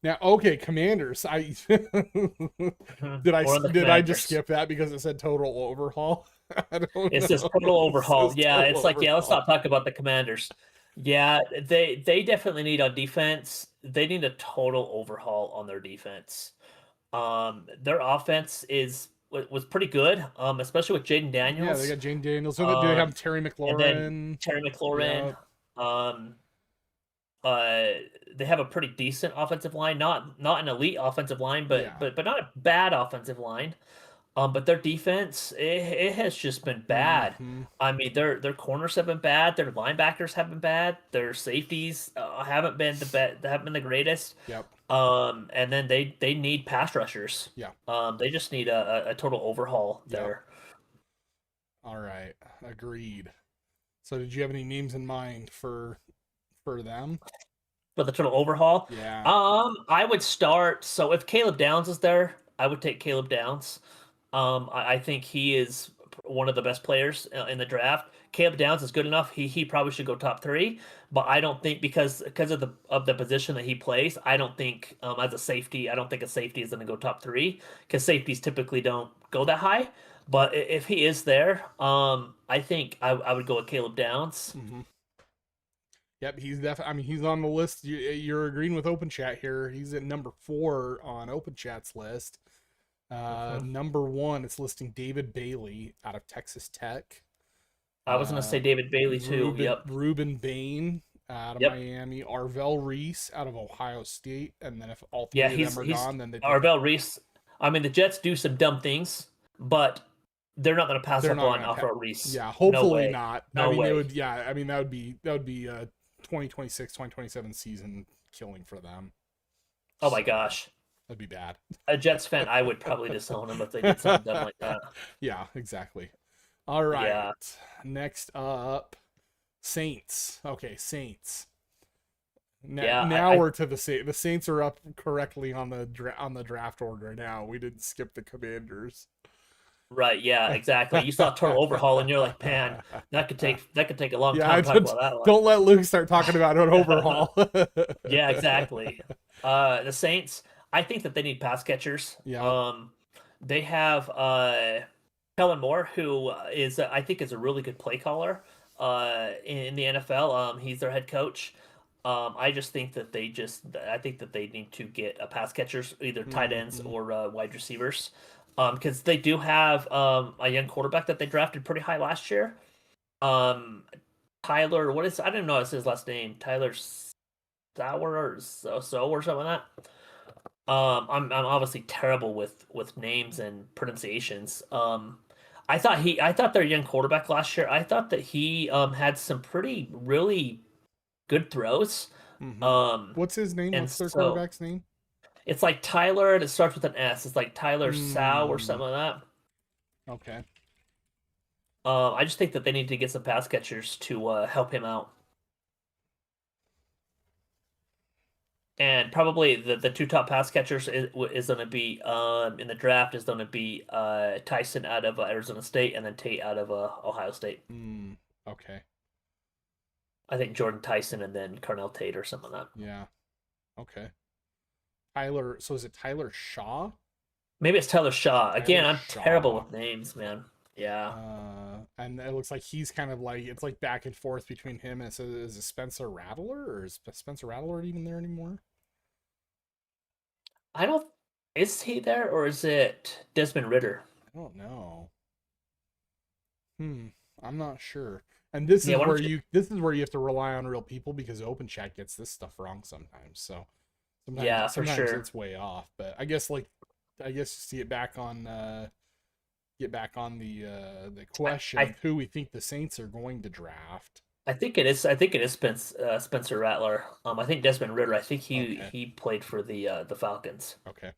Now, okay, Commanders. I We're on the did I just Commanders. skip that because it said total overhaul? I don't It says know. total It overhaul. says Yeah, total it's like yeah. Let's overhaul. not talk about the Commanders. Yeah, they definitely need on defense. They need a total overhaul on their defense. Their offense was pretty good. Especially with Jaden Yeah, they Daniels. got Jane Daniels. Do they Um, have Terry and then McLaurin? Terry McLaurin. Yep. Um, uh, they have a pretty decent offensive line. Not an elite offensive line, but Yeah. but not a bad offensive line. But their defense, it has just been bad. Mm-hmm. I mean, their corners have been bad. Their linebackers have been bad. Their safeties haven't been the greatest. Yep. And then they need pass rushers. Yeah. They just need a total overhaul Yep. there. All right. Agreed. So did you have any names in mind for them? For the total overhaul, Yeah. I would start. So if Caleb Downs is there, I would take Caleb Downs. I think he is one of the best players in the draft. Caleb Downs is good enough. He probably should go top three, but I don't think because of the position that he plays, I don't think as a safety, I don't think a safety is going to go top three because safeties typically don't go that high. But if he is there, I think I would go with Caleb Downs. Mm-hmm. Yep, he's definitely. I mean, he's on the list. You're agreeing with Open Chat here. He's at number 4 on Open Chat's list. Mhm. Number 1, it's listing David Bailey out of Texas Tech. I was going to say David Bailey too. Yep. Ruben Bain out of Yep. Miami. Arvell Reese out of Ohio State. And then if all Yeah, three of them are he's gone, then they pick. Arvell Reese. I mean, the Jets do some dumb things, but they're not going to pass They're up not on gonna pass. Arvell Reese. Yeah, No hopefully way. not. I No mean, it way. would. Yeah, I mean that would be a 2026, 2027 season killing for them. Oh my So gosh. that'd be bad. A Jets fan, I would probably disown him if they did something dumb like that. Yeah, exactly. All right. Yeah. Next up, Saints. Okay, Saints. Now, Yeah. now we're to the Saints. The Saints are up correctly on the draft order now. We didn't skip the Commanders. Right, yeah, exactly. You saw Total Overhaul and you're like, man, that could take a long Yeah, time I to talk don't about that one. don't let Luke start talking about an overhaul. Yeah, exactly. The Saints, I think that they need pass catchers. Yeah. They have Kellen Moore, who is I think is a really good play caller in the NFL. He's their head coach. I just think that I think that they need to get pass catchers, either tight ends Hmm. or wide receivers, because they do have a young quarterback that they drafted pretty high last year. Um, Tyler, what is I didn't know it's his last name. Tyler Sauer or so or something like that. I'm obviously terrible with names and pronunciations. I thought their young quarterback last year. I thought that he had some pretty really good throws. Hmm. Um, What's his name? and What's their so quarterback's name? it's like Tyler. And it starts with an S. It's like Tyler Sow or Hmm. something like that. Okay. I just think that they need to get some pass catchers to help him out. And probably the two top pass catchers is going to be in the draft is going to be Tyson out of Arizona State and then Tate out of Ohio State. Hmm. Okay. I think Jordan Tyson and then Carnell Tate or something like that. Yeah. Okay. Tyler. So is it Tyler Shaw? Maybe it's Tyler Shaw. Tyler Again, I'm terrible Shaw. with names, man. Yeah. And it looks like he's kind of like it's like back and forth between him and is it Spencer Rattler or is Spencer Rattler even there anymore? I don't. Is he there or is it Desmond Ritter? I don't know. Hmm. I'm not sure. And this Yeah. is Why where don't you? you have to rely on real people because Open Chat gets this stuff wrong sometimes. So sometimes Yeah, for sometimes sure. it's way off. But I guess see it back on get back on the I, question I of who we think the Saints are going to draft. I think it is. I think it is Spencer Rattler. I think Desmond Ritter. I think Okay. he played for the Falcons. Okay.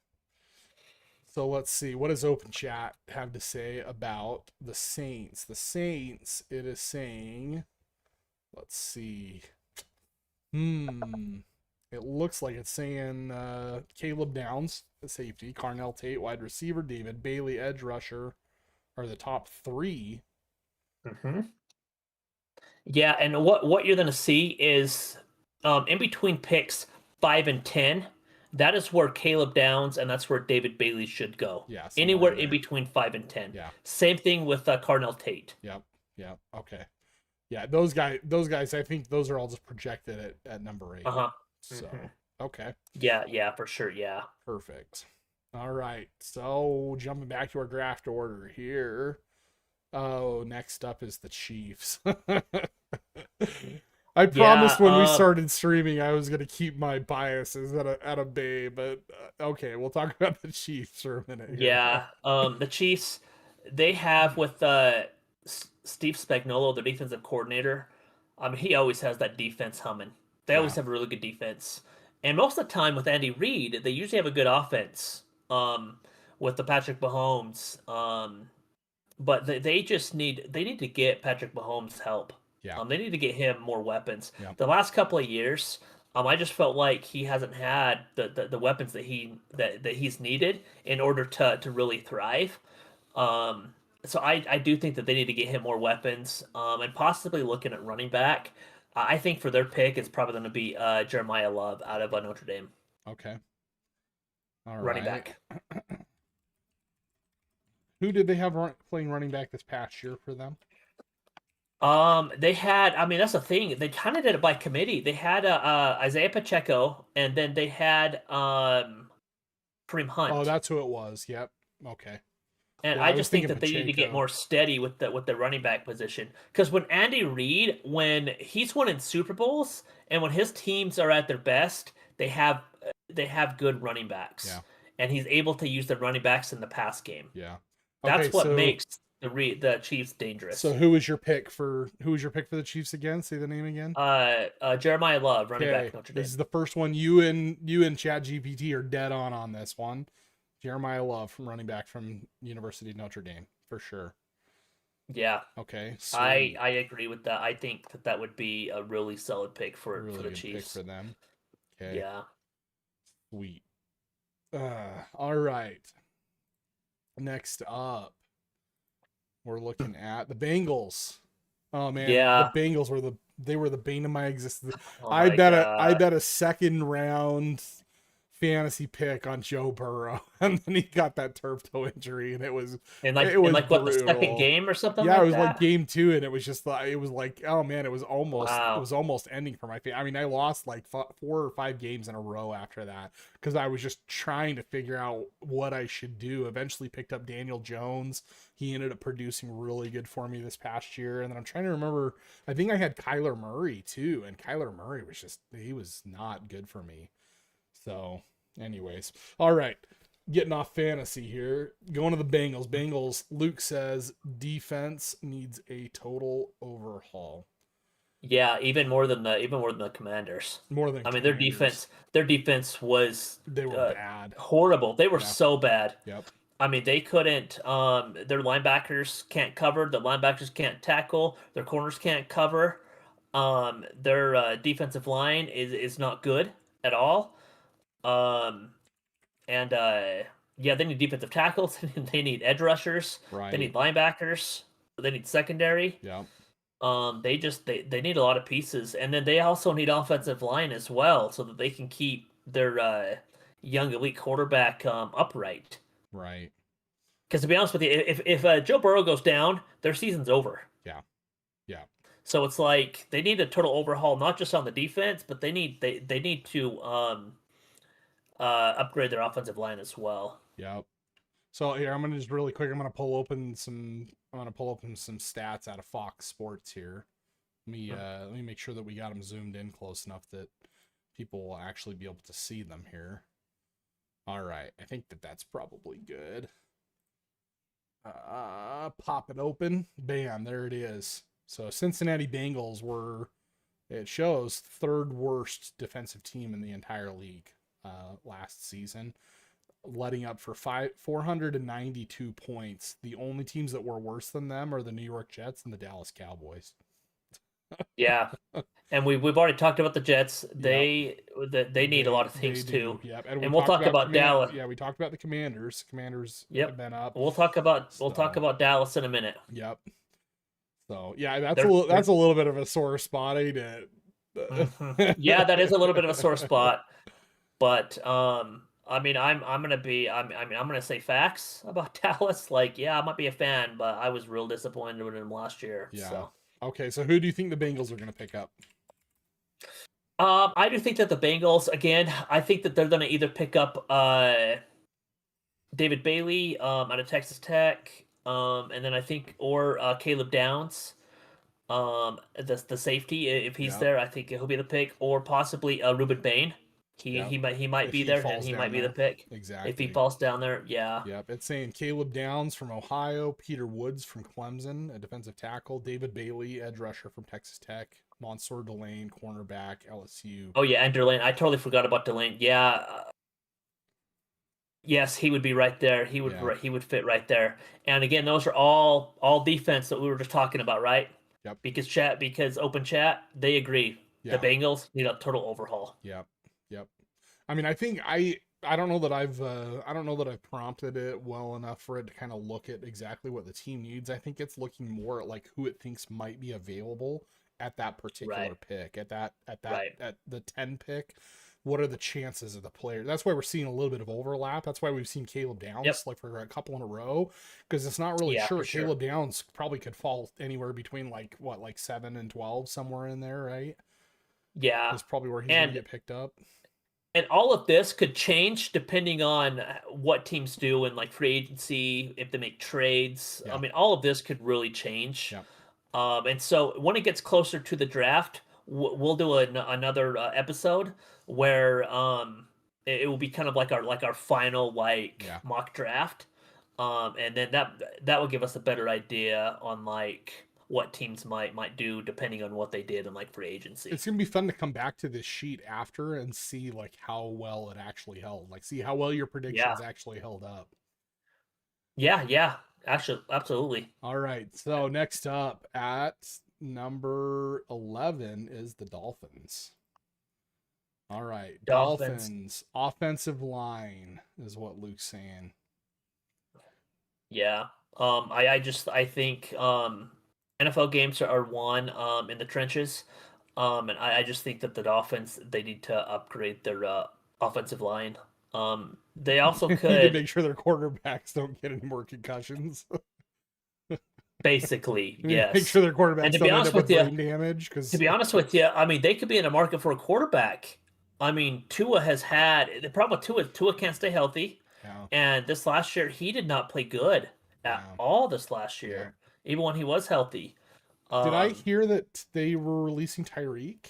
So let's see. What does Open Chat have to say about the Saints? The Saints, it is saying, let's see. Hmm. It looks like it's saying Caleb Downs, the safety, Carnell Tate, wide receiver, David Bailey, edge rusher, are the top three. Hmm. Yeah, and what you're gonna see is in between picks 5 and 10, that is where Caleb Downs and that's where David Bailey should go. Yeah, somewhere Anywhere in in there. between 5 and 10. Yeah. Same thing with Carnell Tate. Yep. Yep. Okay. Yeah, those guys, I think those are all just projected at number eight. Uh-huh. Hmm. So, okay. Yeah, yeah, for sure. Yeah. Perfect. All right. So jumping back to our draft order here. Oh, next up is the Chiefs. I Yeah. promised when we started streaming I was gonna keep my biases at a bay, but okay, we'll talk about the Chiefs for a minute here. Yeah. The Chiefs, they have with Steve Spagnuolo, the defensive coordinator. He always has that defense humming. They always Yeah, have a really good defense, and most of the time with Andy Reid, they usually have a good offense. With the Patrick Mahomes, but they need to get Patrick Mahomes help. yeah, They need to get him more weapons. yeah. The last couple of years, I just felt like he hasn't had the weapons that he's needed in order to really thrive. So I do think that they need to get him more weapons, and possibly looking at running back. I think for their pick, it's probably going to be Jeremiah Love out of Notre Dame, Okay. All running right. back. Who did they have playing running back this past year for them? They had. I mean, that's the thing. They kind of did it by committee. They had Isaiah Pacheco, and then they had Kareem Oh, Hunt. that's who it was. Yep. Okay. And Yeah, I I was just think thinking that they need to get Pacheco. more steady with the running back position. Because when Andy Reid, when he's winning Super Bowls, and when his teams are at their best, they have good running backs, Yeah. and he's able to use the running backs in the pass game. Yeah. Okay, That's what so makes the Chiefs so dangerous. who was your pick for the Chiefs again? Say the name again. Jeremiah Love, running back Okay, Notre this Dame. is the first one you and Chat GPT are dead on this one. Jeremiah Love from running back from University of Notre Dame for sure. Yeah, Okay, I sweet. I agree with that. I think that that would be a really solid pick for Really the good pick Chiefs. for them. Okay, Yeah. sweet. All right. Next up. we're looking at the Bengals. Oh man, the Yeah. Bengals were the bane of my existence. Oh my I god. bet a second round fantasy pick on Joe Burrow, and then he got that turf toe injury, and it In was like what, the second brutal. game or something Yeah, it like was like that? game two, and it was just like oh man, it Wow. was almost ending for my family. I mean, I lost like 4 or 5 games in a row after that because I was just trying to figure out what I should do. Eventually, picked up Daniel Jones. He ended up producing really good for me this past year, and then I'm trying to remember. I think I had Kyler Murray too, and Kyler Murray he was not good for me. So, anyways, all right. Getting off fantasy here. Going to the Bengals. Bengals, Luke says defense needs a total overhaul. Yeah, even more than the Commanders. More than I mean, Commanders. their defense was They were uh, bad. horrible. They were Yeah. so bad. Yep. I mean, they couldn't. Their linebackers can't cover. The linebackers can't tackle. Their corners can't cover. Their defensive line is not good at all. Um, and yeah, they need defensive tackles. They need edge rushers. They Right. need linebackers. They need secondary. Yep. They need a lot of pieces, and then they also need offensive line as well, so that they can keep their young elite quarterback upright. Right. Because to be honest with you, if Joe Burrow goes down, their season's over. Yeah. Yeah. So it's like they need a total overhaul, not just on the defense, but they need to upgrade their offensive line as well. Yep. So here I'm gonna just really quick. I'm gonna pull open some stats out of Fox Sports here. Let me make sure that we got them zoomed in close enough that people will actually be able to see them here. All right, I think that's probably good. Pop it open. Bam, there it is. So Cincinnati Bengals were, it shows, third worst defensive team in the entire league last season, letting up for 492 points. The only teams that were worse than them are the New York Jets and the Dallas Cowboys. Yeah, and we've already talked about the Jets. Yep. They need a lot of They things do. too, Yep. And we and we'll talked talk about about Dallas. Yeah, we talked about the Commanders. Commanders have Yep, been up. we'll talk So, about Dallas in a minute. yep. So, yeah, They're that's a little bit of a sore spot, ain't it? Yeah, that is a little bit of a sore spot, but I mean, I'm gonna say facts about Dallas. Like, yeah, I might be a fan, but I was real disappointed with him last year. Yeah. So, Okay, so who do you think the Bengals are going to pick up? I do think that the Bengals, again, I think that they're gonna either pick up David Bailey out of Texas Tech, and then I think or Caleb Downs, the safety, if he's Yeah. there, I think he'll be the pick, or possibly Ruben Bain. Yeah. He might If be he there, and falls he down might be the there. pick if he Exactly. falls down there. Yeah. Yep. It's saying Caleb Downs from Ohio, Peter Woods from Clemson, a defensive tackle, David Bailey, edge rusher from Texas Tech, Monsieur Delane, cornerback, LSU. Oh yeah, and Delane. I totally forgot about Delane. Yeah. Yes, he would be right there. Yeah. He would fit right there. And again, those are all defense that we were just talking about, right? Yep. Because open chat, they agree. Yeah. The Bengals need a total overhaul. Yep. Yep. I mean, I don't know that I don't know that I've prompted it well enough for it to kind of look at exactly what the team needs. I think it's looking more at like who it thinks might be available at that particular Right. pick, Right. at the 10 pick. What are the chances of the player? That's why we're seeing a little bit of overlap. That's why we've seen Caleb Downs Yep. like for a couple in a row, because it's not really Yeah, sure. for sure. Caleb Downs probably could fall anywhere between like 7 and 12, somewhere in there, right? Yeah. That's probably where he's gonna And get picked up. and all of this could change depending on what teams do in like free agency, if they make trades. Yeah. I mean, all of this could really change. Yeah. And so when it gets closer to the draft, we'll do another episode where it will be kind of like our final Yeah. mock draft. And then that will give us a better idea on like what teams might do depending on what they did in like free agency. It's gonna be fun to come back to this sheet after and see like how well it actually held. Like see how well your predictions actually held up. Yeah. Actually, absolutely. All right. So next up at number 11 is the Dolphins. All right. Dolphins offensive line is what Luke's saying. Yeah. I think NFL games are won in the trenches. And I just think that the Dolphins, they need to upgrade their offensive line. They also They need to could make sure their quarterbacks don't get any more concussions. basically, They need to make yes. sure their And quarterbacks don't end up with brain damage to because be honest with you, I mean, they could be in a market for a quarterback. I mean, Tua has had the problem with Tua can't stay healthy, yeah, and this last year he did not play good at yeah, all. This last yeah. year, even when he was healthy. Did I Um, hear that they were releasing Tyreek?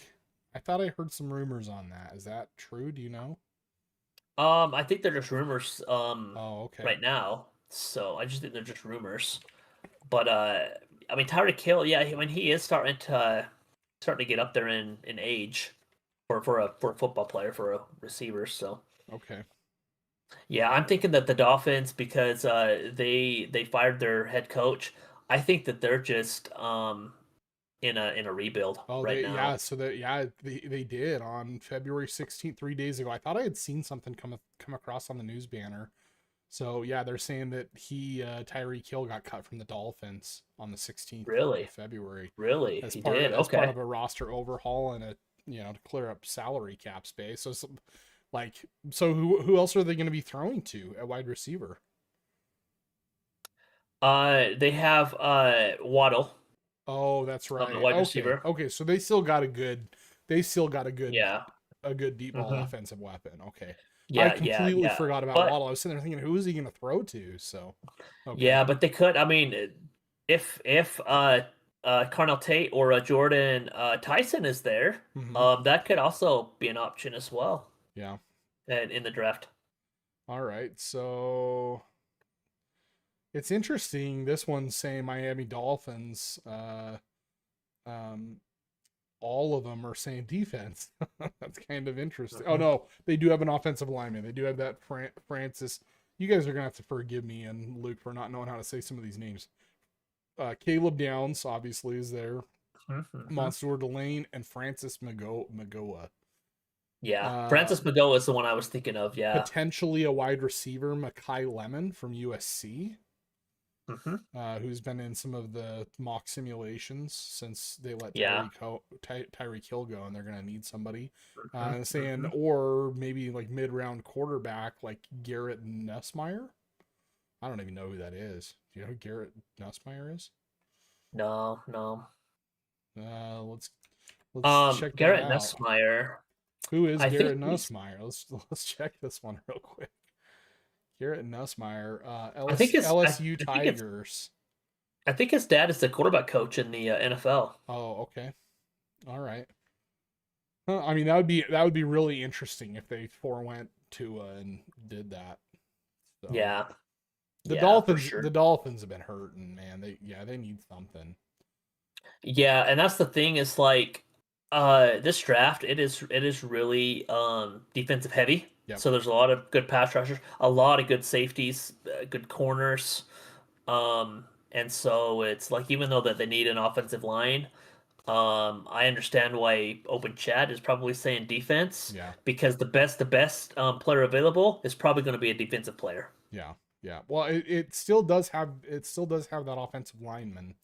I thought I heard some rumors on that. Is that true? Do you know? I think they're just rumors Oh, okay. right now. So I just think they're just rumors. But I mean Tyreek Hill, yeah, when he is starting to get up there in age for a football player, for a receiver. So Okay. yeah, I'm thinking that the Dolphins, because they fired their head coach, I think that they're just in a rebuild Oh, right they yeah. now. So that yeah, they did on February 16th, 3 days ago. I thought I had seen something come across on the news banner. So yeah, they're saying that Tyreek Hill got cut from the Dolphins on the 16th of Really, February really, as he part of did. as part Okay. of a roster overhaul and a to clear up salary cap space. So like so who else are they going to be throwing to at wide receiver? They have Waddle, Oh, that's the right. wide Okay. receiver. Okay, so they still got Yeah. a good deep ball hmm offensive weapon. Okay. I Yeah, yeah, completely yeah. forgot about But Waddle. I was sitting there thinking, who is he going to throw to? So, okay. yeah, but they could. I mean, if Carnell Tate or Jordan Tyson is there, Hmm. that could also be an option as well, Yeah. and in the draft. All right. So it's interesting. This one's saying Miami Dolphins. Um, all of them are saying defense. That's kind of interesting. Oh hmm no, they do have an offensive lineman. They do have that Francis. You guys are gonna have to forgive me and Luke for not knowing how to say some of these names. Caleb Downs obviously is there. hmm Monsieur Delane and Francis Magoa. Yeah, Uh, Francis McGough is the one I was thinking of. Yeah. Potentially a wide receiver, Makai Lemon from USC. hmm Who's been in some of the mock simulations since they let Yeah. Tyreek Hill go, and they're gonna need somebody. hmm Saying, hmm or maybe like mid-round quarterback like Garrett Nussmeyer. I don't even know who that is. Do you know who Garrett Nussmeyer is? No, no. Let's check that Garrett out. Nussmeier. Who is I think Garrett he's. Nussmeyer? Let's check this one real quick. Garrett Nussmeyer, I think his. LSU I think it's. Tigers. I think his dad is the quarterback coach in the NFL. Oh, okay, all right. I mean, that would be really interesting if they forewent to and did that. So Yeah. the Yeah, for Dolphins, the sure. Dolphins have been hurting, man. They need something. Yeah, and that's the thing is like this draft it is really defensive heavy. Yep. So there's a lot of good pass rushers, a lot of good safeties, good corners. And so it's like even though that they need an offensive line, I understand why Open Chat is probably saying defense Yeah. because the best player available is probably going to be a defensive player. Yeah. Yeah. Well, it still does have that offensive lineman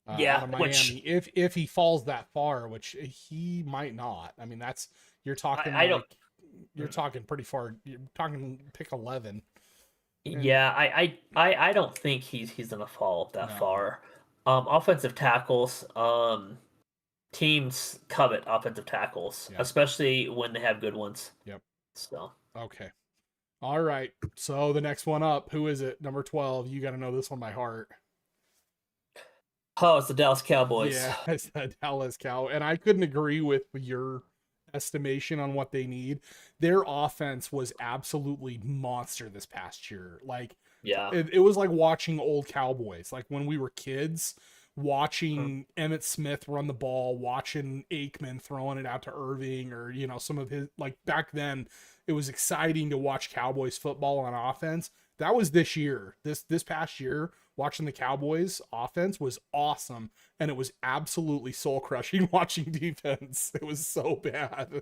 out Yeah, of Miami. which If he falls that far, which he might not. I mean, that's you're talking I don't. like you're talking pretty far. You're talking pick 11, and Yeah, I don't think he's gonna fall that no. far. Offensive tackles, teams covet offensive tackles, Yeah. especially when they have good ones. Yep. So, Okay. All right. So the next one up, who is it? Number 12. You got to know this one by heart. oh, it's the Dallas Cowboys. Yeah, it's the Dallas Cow. And I couldn't agree with your estimation on what they need. Their offense was absolutely monster this past year. Like Yeah. it was like watching old Cowboys, like when we were kids, Mhm. watching Emmett Smith run the ball, watching Aikman throwing it out to Irving, or some of his, like back then. It was exciting to watch Cowboys football on offense. That was this year. This past year, watching the Cowboys offense was awesome, and it was absolutely soul crushing watching defense. It was so bad.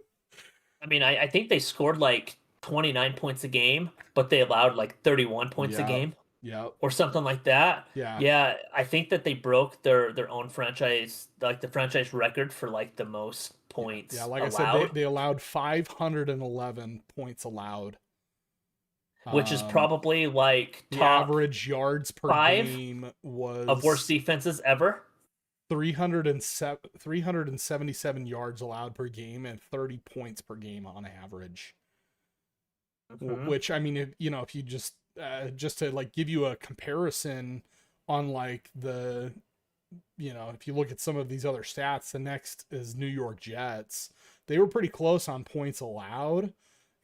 I mean, I think they scored like 29 points a game, but they allowed like 31 points a Yeah, game. Yep. or something like that. Yeah. Yeah, I think that they broke their own franchise, like the franchise record for like the most Yeah. Yeah. points Like I said, allowed, they allowed 511 points allowed. which is Um, probably like the top average yards per 5 game of worst was defenses ever. 377 yards allowed per game and 30 points per game on average. Hmm. Which, I mean, if you just to like give you a comparison on like if you look at some of these other stats, the next is New York Jets. They were pretty close on points allowed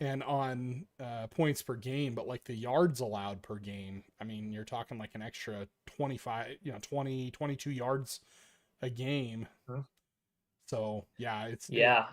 and on points per game, but like the yards allowed per game, I mean, you're talking like an extra 25, 20, 22 yards a game. So yeah, Yeah,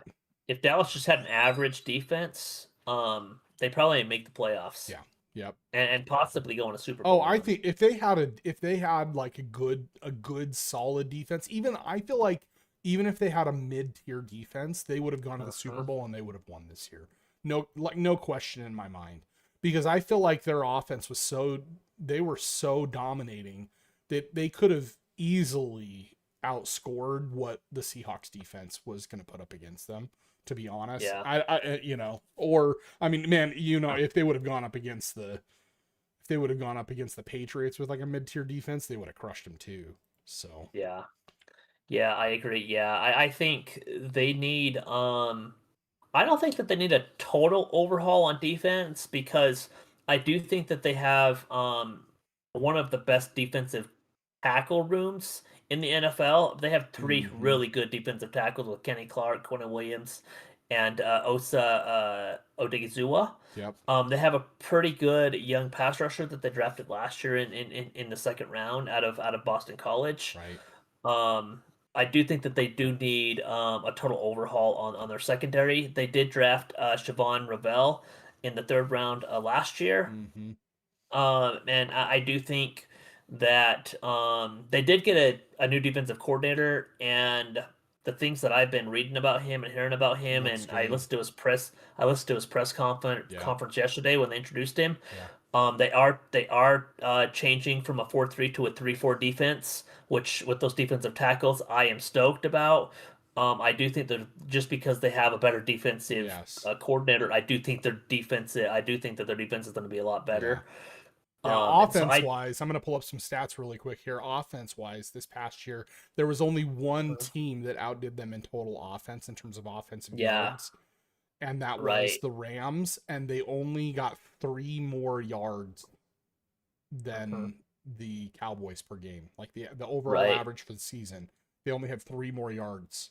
if Dallas just had an average defense, they probably make the playoffs yeah, yep. and possibly go on a Super Oh, Bowl I run. think if they had like a good solid defense, even I feel like even if they had a mid-tier defense, they would have gone to the Super Mhm. Bowl and they would have won this year. No question in my mind. Because I feel like their offense was they were so dominating that they could have easily outscored what the Seahawks defense was going to put up against them, to be honest. Yeah, Or I mean, man, if they would have gone up against the Patriots with like a mid-tier defense, they would have crushed them too. So, yeah. Yeah, I agree. Yeah, I think they need I don't think that they need a total overhaul on defense because I do think that they have one of the best defensive tackle rooms in the NFL. They have three mm-hmm. really good defensive tackles with Kenny Clark, Quentin Williams, and Osa Odigizua. Yep. They have a pretty good young pass rusher that they drafted last year in the second round out of Boston College. Right. Um, I do think that they do need a total overhaul on their secondary. They did draft Siobhan Ravel in the third round last year. Mm-hmm. And I do think that they did get a new defensive coordinator, and the things that I've been reading about him and hearing about him, Looks and I good. listened to his press Yeah. conference yesterday when they introduced him. Yeah. They are changing from a 4-3 to a 3-4 defense, which with those defensive tackles, I am stoked about. I do think that just because they have a better defensive Yes. coordinator, I do think that their defense is going to be a lot Yeah. better. Yeah. And so Offense I, wise, I'm going to pull up some stats really quick here. Offense wise, this past year, there was only one team that outdid them in total offense in terms of offensive yeah, yards, and that was right. the Rams, and they only got 3 more yards Hmm. than the Cowboys per game. Like the overall Right. average for the season, they only have 3 more yards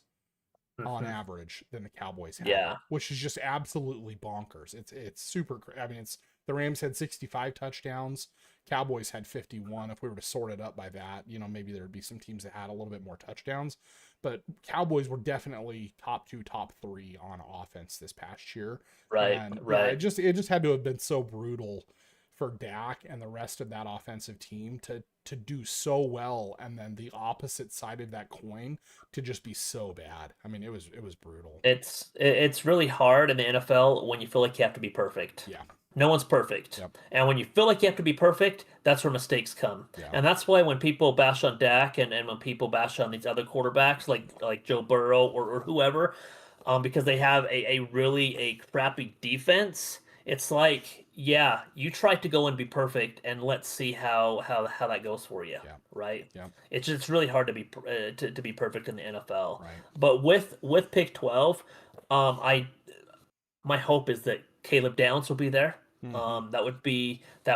on Hmm. average than the Cowboys had, Yeah, which is just absolutely bonkers. It's super. I mean, it's the Rams had 65 touchdowns, Cowboys had 51. If we were to sort it up by that, maybe there would be some teams that had a little bit more touchdowns, but Cowboys were definitely top two, top three on offense this past year. right, And yeah, it right. just had to have been so brutal for Dak and the rest of that offensive team to do so well, and then the opposite side of that coin to just be so bad. I mean, it was brutal. It's really hard in the NFL when you feel like you have to be perfect. Yeah. No one's perfect. Yep. And when you feel like you have to be perfect, that's where mistakes come. Yeah. And that's why when people bash on Dak and when people bash on these other quarterbacks like Joe Burrow or whoever, because they have a really a crappy defense, it's like, yeah, you tried to go and be perfect, and let's see how that goes for you, Yeah. right? Yeah. It's just really hard to be to be perfect in the NFL. Right. But with pick 12, I my hope is that Caleb Downs will be there. Mm-hmm. That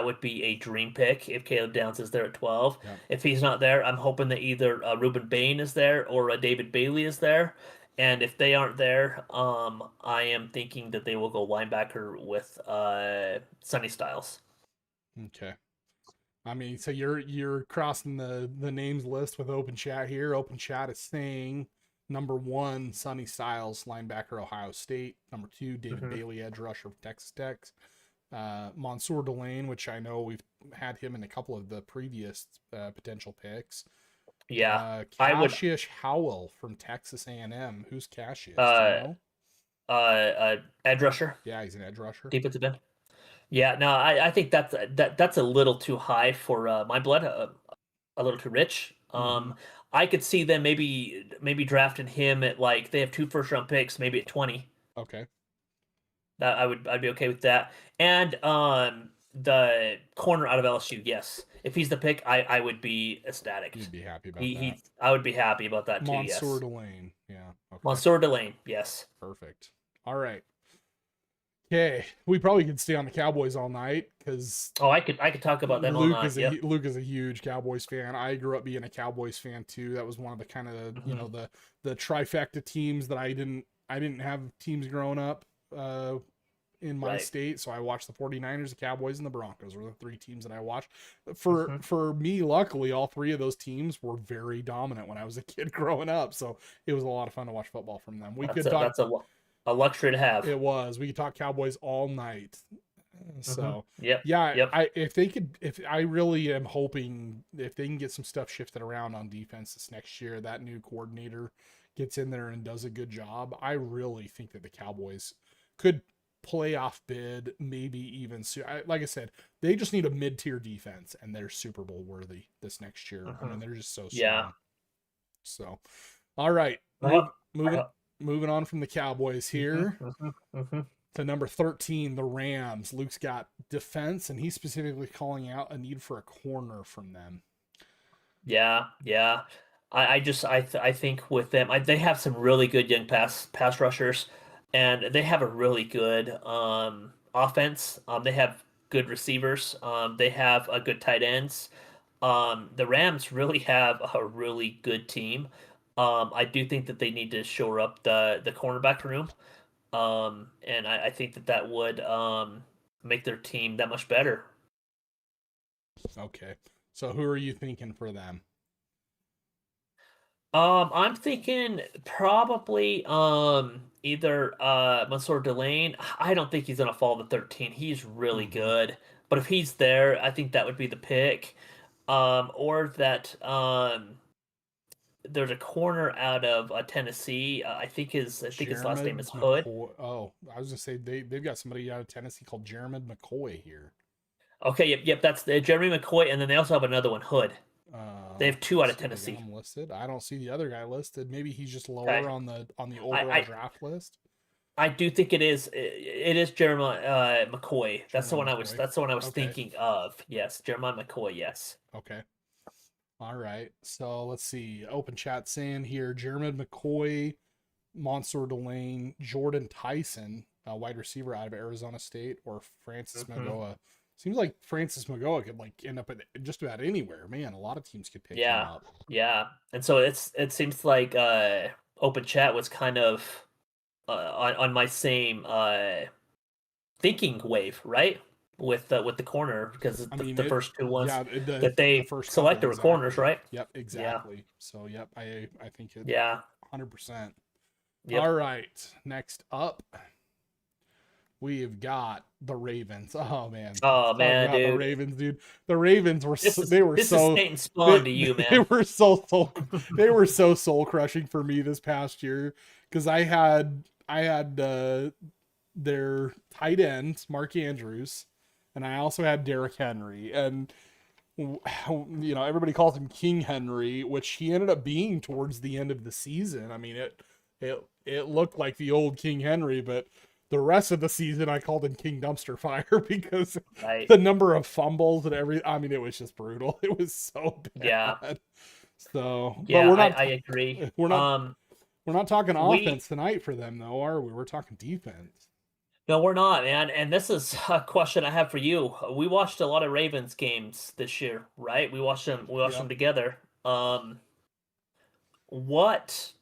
would be a dream pick if Caleb Downs is there at 12. Yep. If he's not there, I'm hoping that either Ruben Bain is there or David Bailey is there. And if they aren't there, I am thinking that they will go linebacker with Sonny Styles. Okay. I mean, so you're crossing the names list with Open Chat here. Open Chat is saying number 1, Sonny Styles, linebacker, Ohio State. Number 2, David Hmm. Bailey, edge rusher, Texas Tech. Mansour Delane, which I know we've had him in a couple of the previous potential picks. Yeah, I would Cassius Howell from Texas A&M. Who's Cassius? Do you uh know? edge rusher, Yeah, he's an edge rusher. defensive end. Yeah, no, I think that's a little too high for my blood, a little too rich. Hmm. I could see them maybe drafting him at like they have 2 first-round picks, maybe at 20. Okay. That I'd be okay with that. And the corner out of LSU, yes. If he's the pick, I would be ecstatic. You'd be happy about that. He I would be happy about that too, Monsieur yes. Delane. Yeah. Okay. Monsieur Delane, yes. Perfect. All right. Okay. We probably could stay on the Cowboys all night because Oh, I could talk about them all night. Yep. Luke is a huge Cowboys fan. I grew up being a Cowboys fan too. That was one of the kind of Hmm. the trifecta teams that I didn't have teams growing up in my Right. state, so I watched the 49ers, the Cowboys, and the Broncos were the three teams that I watched. Hmm. For me, luckily, all three of those teams were very dominant when I was a kid growing up, so it was a lot of fun to watch football from them. We That's could a talk. that's a a luxury to have. It was. We could talk Cowboys all night. Hmm. So Yep. yeah, Yep. I if they could, if I really am hoping if they can get some stuff shifted around on defense this next year, that new coordinator gets in there and does a good job. I really think that the Cowboys could playoff bid, maybe even so. Like I said, they just need a mid tier defense, and they're Super Bowl worthy this next year. I Hmm. mean, they're just so Yeah. strong. So, all right, I hope. I moving hope. moving on from the Cowboys Hmm. here Hmm. Hmm. to number 13, the Rams. Luke's got defense, and he's specifically calling out a need for a corner from them. Yeah. Yeah. I think with them, they have some really good young pass rushers, and they have a really good offense. They have good receivers. They have a good tight ends. The Rams really have a really good team. I do think that they need to shore up the cornerback room. And I think that that would make their team that much better. Okay. So who are you thinking for them? I'm thinking probably either Mansour Delane. I don't think he's gonna fall to 13. He's really Mm-hmm. good. But if he's there, I think that would be the pick. Or that there's a corner out of Tennessee. I think his last name Jeremy is Hood. McCoy. Oh, I was gonna say they've got somebody out of Tennessee called Jeremy McCoy here. Okay, yep, that's Jeremy McCoy, and then they also have another one, Hood. They have two Let's out of see if I got Tennessee. him listed. I don't see the other guy listed. Maybe he's just Okay, lower on the I overall I, draft list. I do think it is Jeremiah McCoy. Jeremy McCoy. That's the one I was Okay. thinking of. Yes, Jeremiah McCoy. Yes. Okay. All right. So let's see. Open chat saying here Jeremy McCoy, Monsieur Delane, Jordan Tyson, a wide receiver out of Arizona State, or Francis Hmm. Magoa. Seems like Francis Magoa could like end up at just about anywhere. Man, a lot of teams could pick him Yeah, up. yeah. And so it seems like open chat was kind of on my same thinking wave, right? With the corner because I mean, the it. first two ones Yeah, that the they first couple selected were corners, exactly. right? Yep, Yeah, exactly. So yep, I think it yeah, 100%. All yep. right, next up we've got the Ravens. Oh man, let's Oh talk man, about the dude, Ravens, dude. The Ravens were they were this is so Satan spawn to you, they man. were they were so soul crushing for me this past year because I had their tight end Mark Andrews, and I also had Derrick Henry, and everybody calls him King Henry, which he ended up being towards the end of the season. I mean, it looked like the old King Henry, but the rest of the season I called him King Dumpster Fire because Right? the number of fumbles and everything. I mean, it was just brutal. It was so Yeah, bad. So, but yeah. I agree. we're not we're not talking We offense tonight for them though, are we? We're talking defense. No, we're not, man. And this is a question I have for you. We watched a lot of Ravens games this year, right? We watched them Yep. together. What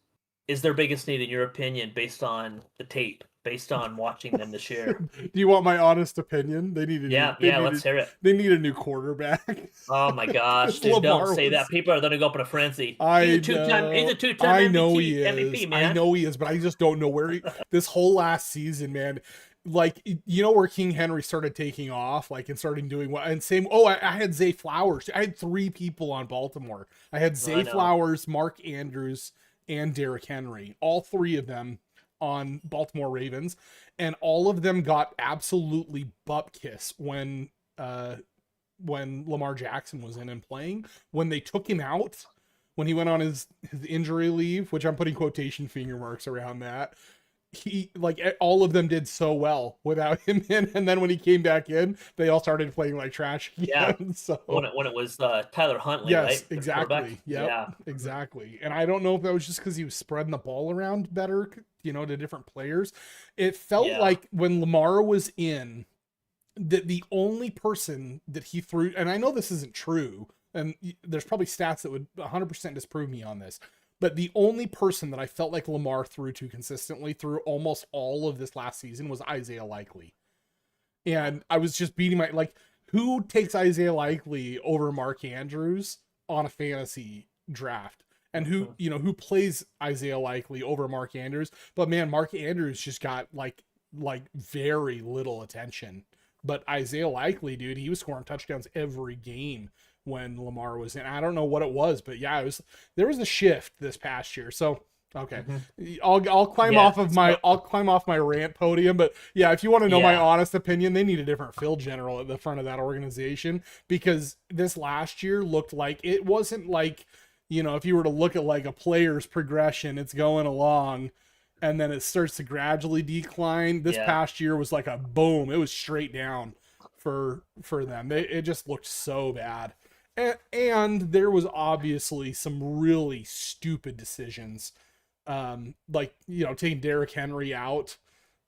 is their biggest need in your opinion based on the tape, based on watching them this year? Do you want my honest opinion? Yeah, yeah, let's hear it. they need a new quarterback. Oh my gosh, Because dude, don't Lamar say that. was People are gonna go up in a frenzy. I He's know a two-time I know he MVP, is. MVP, I man. know he is, but I just don't know where this whole last season, man. Like where King Henry started taking off, like and started doing well. And same I had Zay Flowers. I had three people on Baltimore. I had I Zay know. Flowers, Mark Andrews, and Derrick Henry. All three of them on Baltimore Ravens, and all of them got absolutely butt kiss when Lamar Jackson was in and playing. When they took him out, when he went on his injury leave, which I'm putting quotation finger marks around that, he like all of them did so well without him in, and then when he came back in, they all started playing like trash Yeah. again. So When it was Tyler Huntley, yes, right? Their quarterback. exactly. Yep, Yeah. Mhm. exactly. And I don't know if that was just because he was spreading the ball around better, to different players. It felt Yeah. like when Lamar was in, that the only person that he threw, and I know this isn't true, and there's probably stats that would 100% disprove me on this, but the only person that I felt like Lamar threw to consistently through almost all of this last season was Isaiah Likely. And I was just beating my, like, who takes Isaiah Likely over Mark Andrews on a fantasy draft? And who, Mhm. who plays Isaiah Likely over Mark Andrews? But man, Mark Andrews just got like very little attention. But Isaiah Likely, dude, he was scoring touchdowns every game when Lamar was in. I don't know what it was, but yeah, there was a shift this past year. So okay, Mhm. I'll climb Yeah. off of So my rant podium, but yeah, if you want to know my yeah. honest opinion, they need a different field general at the front of that organization, because this last year looked like it wasn't like, if you were to look at like a player's progression, it's going along and then it starts to gradually decline. This Yeah. past year was like a boom. It was straight down for them. It just looked so bad. And there was obviously some really stupid decisions, like taking Derrick Henry out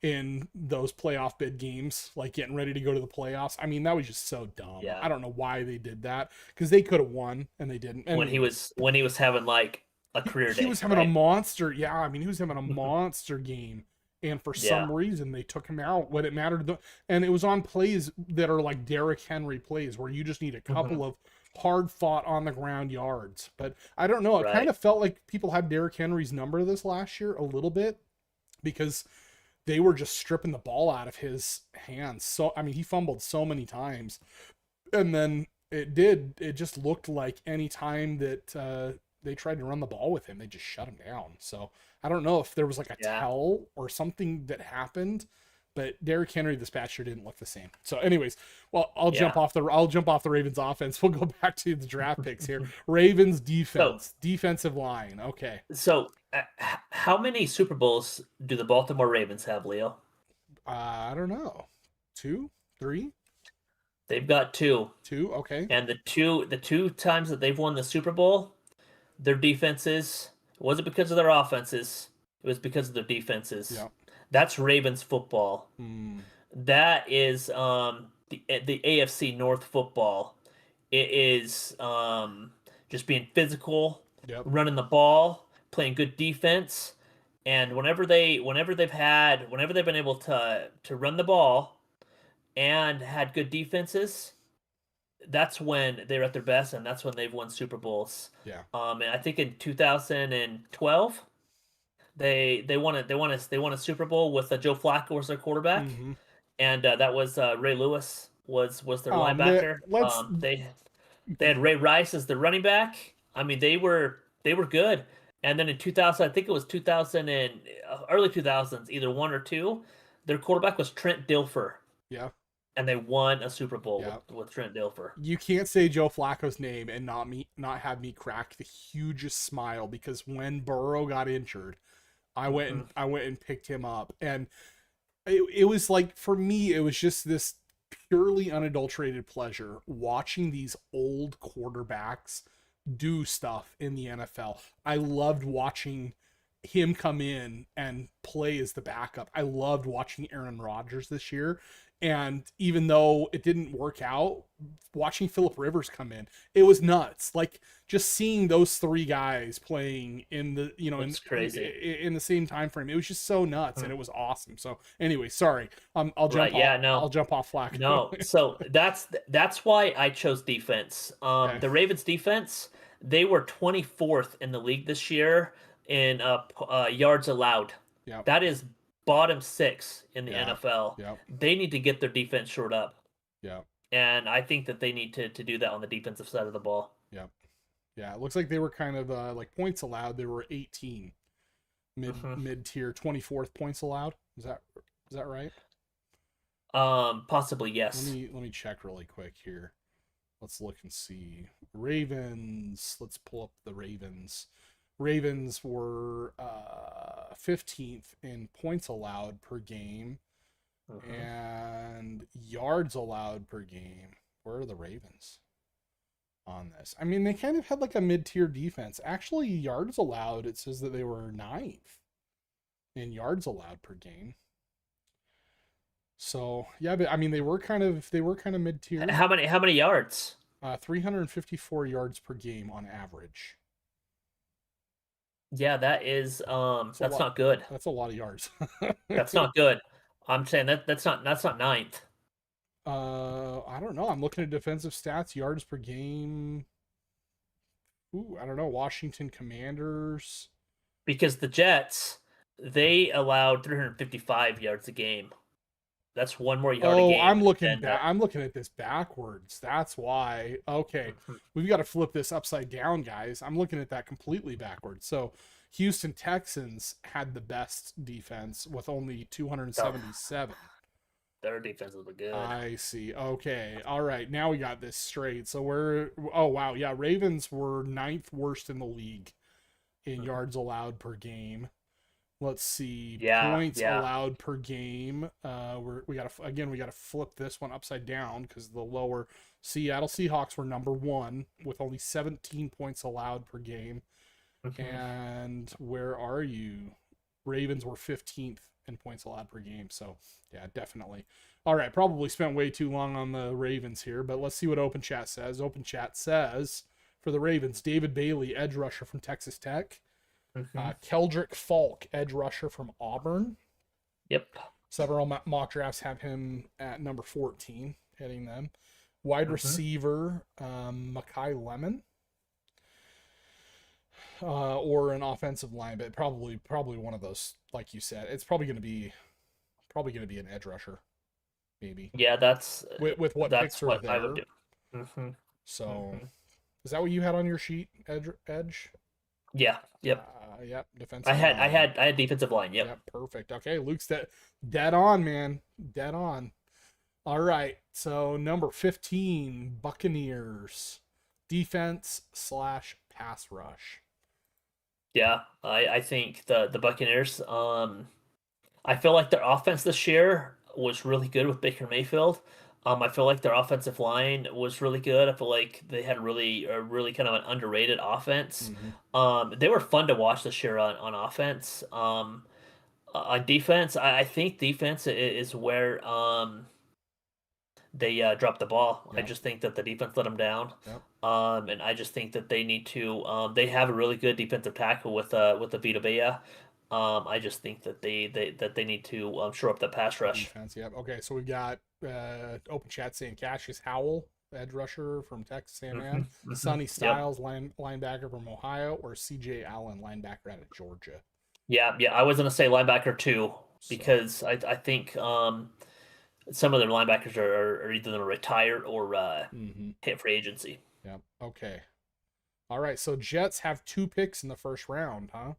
in those playoff bid games, like getting ready to go to the playoffs. I mean, that was just so dumb. Yeah. I don't know why they did that, because they could have won and they didn't. When he Anyways, was having like a he, career he day, was having a right? monster. Yeah, I mean, he was having a monster game, and for Yeah. some reason they took him out when it mattered. And it was on plays that are like Derrick Henry plays, where you just need a Mhm. couple of hard fought on the ground yards. But I don't know. It kind Right. of felt like people had Derrick Henry's number this last year a little bit, because they were just stripping the ball out of his hands. So I mean, he fumbled so many times, and then it just looked like any time that they tried to run the ball with him, they just shut him down. So I don't know if there was like a Yeah. tell or something that happened, but Derrick Henry this past year didn't look the same. So anyways, well, Yeah. I'll jump off the Ravens offense. We'll go back to the draft picks here. Ravens So defensive line. Okay. how many Super Bowls do the Baltimore Ravens have, Leo? I don't know. Two, three, They've got two. two. Okay. And the two times that they've won the Super Bowl, their defenses, it wasn't because of their offenses, it was because of their defenses. Yeah. That's Ravens football. Hmm. That is the AFC North football. It is just being physical, Yep. running the ball, playing good defense, and whenever they've been able to run the ball and had good defenses, that's when they're at their best, and that's when they've won Super Bowls. Yeah. And I think in 2012 they won a Super Bowl with Joe Flacco as their quarterback, Mm-hmm. and that was Ray Lewis was their The, linebacker. let's They had Ray Rice as the running back. I mean, they were good. And then in 2000, I think it was 2000 and early 2000s, either one or two, their quarterback was Trent Dilfer, yeah. and they won a Super Bowl Yeah. with Trent Dilfer. You can't say Joe Flacco's name and not have me crack the hugest smile, because when Burrow got injured, Hmm. I went and picked him up, and it was like, for me, it was just this purely unadulterated pleasure watching these old quarterbacks do stuff in the NFL. I loved watching him come in and play as the backup. I loved watching Aaron Rodgers this year. And even though it didn't work out, watching Philip Rivers come in, it was nuts. Like, just seeing those three guys playing in the It's crazy. in the same time frame, it was just so nuts, and Hmm. it was awesome. So anyway, sorry, Right? Yeah. I'll No. jump off Flacco. No. So that's why I chose defense. Okay. The Ravens defense, they were 24th in the league this year in yards allowed. Yep. That is bottom six in the Yeah. NFL. Yep. They need to get their defense shored up, Yep. and I think that they need to do that on the defensive side of the ball. Yep. Yeah. It looks like they were kind of like points allowed. They were 18. Hmm. mid tier, 24th points allowed. Is that right? Possibly Let yes. me let me check really quick here. Let's look and see. Ravens. Let's pull up the Ravens. Ravens were 15th in points allowed per game Hmm. and yards allowed per game. Where are the Ravens on this? I mean, they kind of had like a mid-tier defense. Actually, yards allowed, it says that they were ninth in yards allowed per game. So yeah, but I mean, they were kind of mid-tier. How many yards? 354 yards per game on average. Yeah, that is That's a that's lot. not good. That's a lot of yards. That's not good. I'm saying that's not ninth. I don't know. I'm looking at defensive stats, yards per game. Ooh, I don't know. Washington Commanders. Because the Jets, they allowed 355 yards a game. That's one more yard a Oh, game I'm looking than back. I'm looking at this backwards. That's why. Okay, Mhm. we've got to flip this upside down, guys. I'm looking at that completely backwards. So, Houston Texans had the best defense with only Oh, 277. their defenses were good. I see. Okay. All right. Now we got this straight. So we're. Oh, wow. Yeah. Ravens were ninth worst in the league in Mhm. yards allowed per game. Let's see. Yeah, Points yeah. allowed per game. We gotta flip this one upside down because the lower Seattle Seahawks were number one with only 17 points allowed per game. Mhm. And where are you? Ravens were 15th in points allowed per game. So, yeah, definitely. All right, probably spent way too long on the Ravens here, but let's see what Open Chat says. Open Chat says for the Ravens, David Bailey, edge rusher from Texas Tech. Mhm. Keldrick Falk, edge rusher from Auburn. Yep. Several mock drafts have him at number 14, hitting them. Wide Mhm. receiver, Makai Lemon, or an offensive line, but probably one of those, like you said. It's probably gonna be an edge rusher, maybe Yeah, with what picks that's are what I would there. do. Mhm. So Mhm. is that what you had on your sheet? Edge. Yeah. Yep. Yep. I Defensive had I line. had I had defensive line. Yep. Yep. Perfect. Okay, Luke's dead on, man. Dead on. All right. So number 15, Buccaneers, defense slash pass rush. Yeah. I think the Buccaneers. I feel like their offense this year was really good with Baker Mayfield. I feel like their offensive line was really good. I feel like they had really kind of an underrated offense. Mm-hmm. They were fun to watch this year on offense. On defense, I think defense is where they dropped the ball. I Yep. just think that the defense let them down. Yep. And I just think that they need to. They have a really good defensive tackle with the Vita Vea. I just think that they need to shore up the pass rush. Defense. Yep. Okay. So we got open chat saying Cassius Howell, edge rusher from Texas Hmm. A&M, Hmm. Sonny Yep. Styles, linebacker from Ohio, or C.J. Allen, linebacker out of Georgia. Yeah. Yeah. I was gonna say linebacker too So. because I think some of their linebackers are either gonna retire or Mm-hmm. hit free agency. Yep. Okay. All right. So Jets have 2 picks in the first round, huh?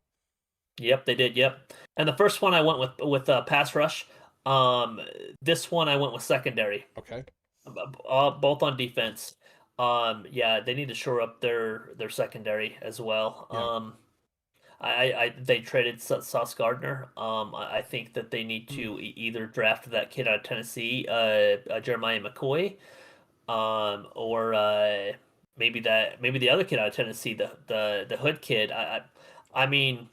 Yep, they did. Yep. And the first one I went with pass rush. Um, this one I went with secondary. Okay. Both on defense. Yeah, they need to shore up their secondary as well. Yep. They traded Sauce Gardner. I think that they need Mm. to either draft that kid out of Tennessee, Jeremiah McCoy, or maybe the other kid out of Tennessee, the Hood kid. I mean,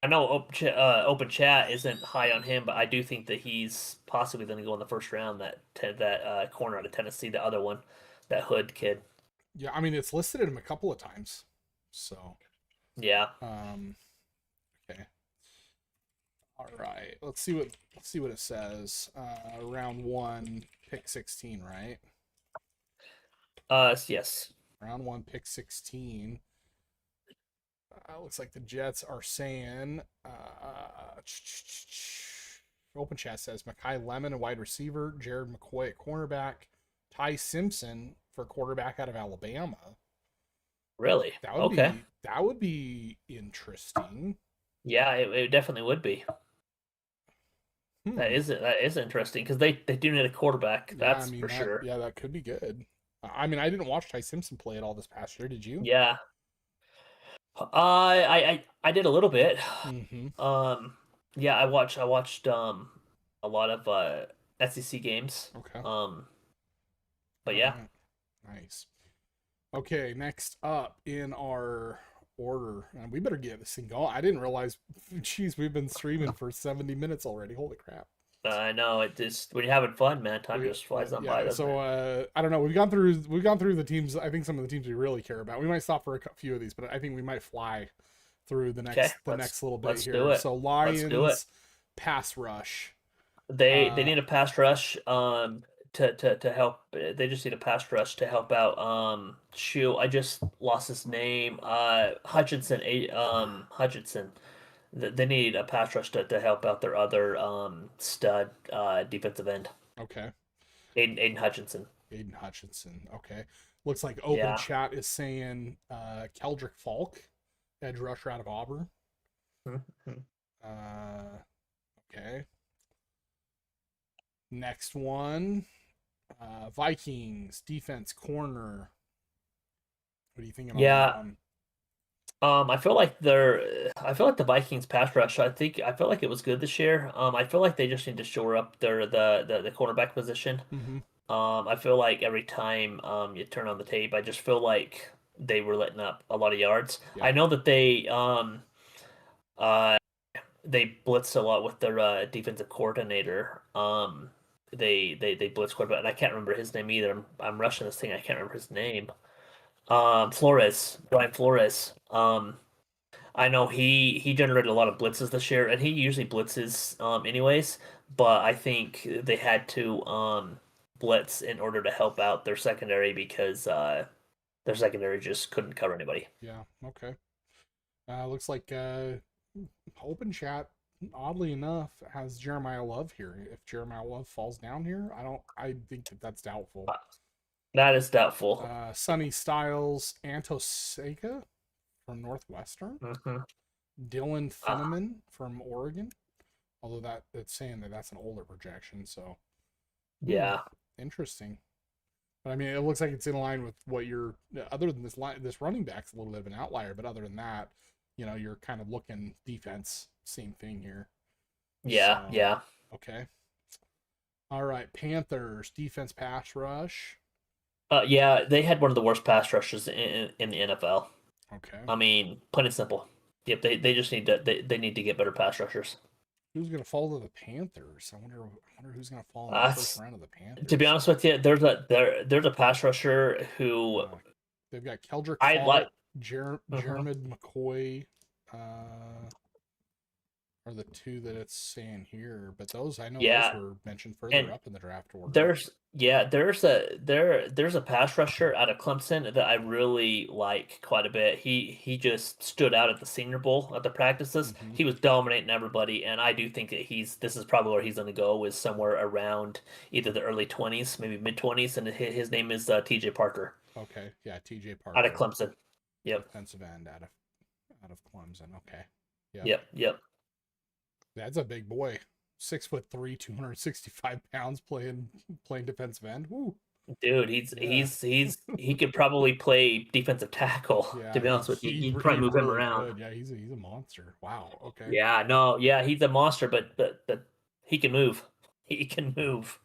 I know Open Chat isn't high on him, but I do think that he's possibly going to go in the first round. That corner out of Tennessee, the other one, that Hood kid. Yeah. I mean, it's listed him a couple of times. So. Yeah. Um. Okay. All right. Let's see what it says. Round one, pick 16, right? Yes. Round one, pick 16. Looks like the Jets are saying. Open chat says Makai Lemon, a wide receiver, Jared McCoy, a cornerback, Ty Simpson for quarterback out of Alabama. Really? That would Okay. be that would be interesting. Yeah, it definitely would be. Hmm. That is interesting because they do need a quarterback. Yeah, I That's mean for that. sure. Yeah, that could be good. I mean, I didn't watch Ty Simpson play at all this past year. Did you? Yeah. I did a little bit. Mm-hmm. Um, yeah, I watched a lot of SEC games. Okay. But All yeah. right. Nice. Okay, next up in our order, and we better get this thing going. I didn't realize, geez, we've been streaming for 70 minutes already. Holy crap. I know it just when you're having fun, man, time We, just flies on by, yeah, doesn't so it? I don't know. We've gone through the teams. I think some of the teams we really care about. We might stop for a few of these, but I think we might fly through Okay, the next little bit let's do here. it. So Let's do it. Lions pass rush. They Uh, need a pass rush to help. They just need a pass rush to help out. Shoot, I just lost his name. Hutchinson. Hutchinson. They need a pass rush to help out their other stud defensive end, okay, Aiden Hutchinson. Aiden Hutchinson. Okay, looks like open Yeah. chat is saying Keldrick Falk, edge rusher out of Auburn. Mhm. Uh, okay. Next one, Vikings defense corner. What are you thinking on that Yeah. one? I feel like the Vikings pass rush. I feel like it was good this year. I feel like they just need to shore up the cornerback position. Mm-hmm. I feel like every time you turn on the tape, I just feel like they were letting up a lot of yards. I Yep. know that uh they blitzed a lot with their defensive coordinator. They blitzed quite a bit, and I can't remember his name either. I'm rushing this thing. I can't remember his name. Flores, Brian Flores. I know he generated a lot of blitzes this year, and he usually blitzes anyways. But I think they had to blitz in order to help out their secondary because their secondary just couldn't cover anybody. Yeah. Okay. Looks like open chat. Oddly enough, has Jeremiah Love here. If Jeremiah Love falls down here, I don't. I think that that's doubtful. Uh, That is doubtful. Sonny Styles, Antoseka from Northwestern, Hmm. Dylan Uh, Finneman from Oregon. Although that it's saying that that's an older projection, so yeah, interesting. But I mean, it looks like it's in line with what you're. Other than this line, this running back's a little bit of an outlier, but other than that, you're kind of looking defense, same thing here. yeah, So yeah. okay, all right, Panthers defense pass rush. Yeah, they had one of the worst pass rushes in the NFL. Okay, I mean, plain and simple. Yep, they just need to they need to get better pass rushers. who's gonna fall to the Panthers? I wonder who's gonna fall in the Uh, first round of the to be Panthers. honest with you, there's a pass rusher who Uh, they've got Keldrick I like. Falk, Mhm. Jeremy McCoy. Are the two that it's saying here, but those I know those Yeah, were mentioned further and up in the draft order. there's a pass rusher out of Clemson that I really like quite a bit. He just stood out at the Senior Bowl at the practices. Mm-hmm. He was dominating everybody, and I do think that this is probably where he's going to go is somewhere around either the early 20s, maybe mid 20s, and his name is T.J. Parker Okay, yeah, T.J. out of Parker, Clemson. Yep, defensive end out of Clemson. Okay, yep, yep. that's a big boy, 6'3", 265 pounds, playing defensive end. Woo, Dude, yeah, he could probably play defensive tackle. To yeah, be honest with you, you'd he probably move him really around. could. Yeah, he's a monster. Wow. Okay. Yeah, no, yeah, he's a monster, but he can move. He can move.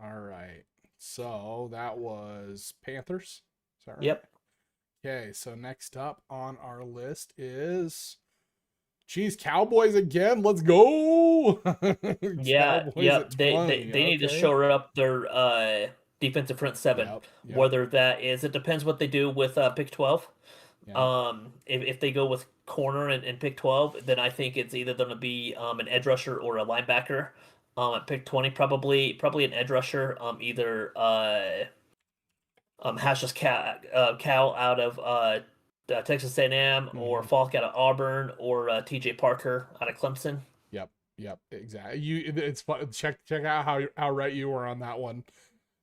All right. So that was Panthers. Is that right? Yep. Okay, so next up on our list is geez, Cowboys again. Let's go. Yeah, Cowboys at yep. 20. They need to Okay. shore up their defensive front seven. Yep. Yep. Whether that is, it depends what they do with pick 12. Yeah. If they go with corner and pick 12, then I think it's either going to be an edge rusher or a linebacker. At pick 20, probably an edge rusher. Either Hash's Cal out of Texas A&M, or Mm-hmm. Falk out of Auburn, or T.J. Parker out of Clemson. Yep. Yep. Exactly. It's fun. Check out how right you were on that one.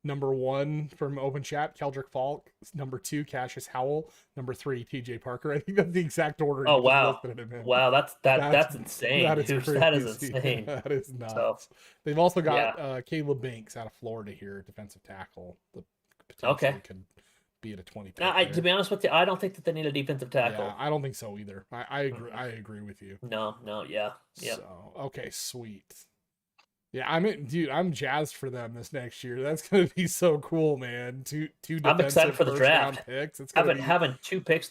Number 1 from Open Chat, Keldrick Falk. Number 2, Cassius Howell. Number 3, TJ Parker. I think that's the exact order you Oh just wow, listed him in. wow, That's that's insane, that is dude. That is crazy. insane. That is So nuts. They've also yeah, got Caleb Banks out of Florida here, defensive tackle. The okay. potentially could be at a 20 Now, pick to there. be honest with you, I don't think that they need a defensive Yeah, tackle. I don't think so either. I agree. Mm-mm. I agree with you. No, no, yeah, yep. So okay, sweet. Yeah, dude. I'm jazzed for them this next year. That's gonna be so cool, man. Two I'm excited defensive for the first round draft. picks. It's gonna Having be having two picks,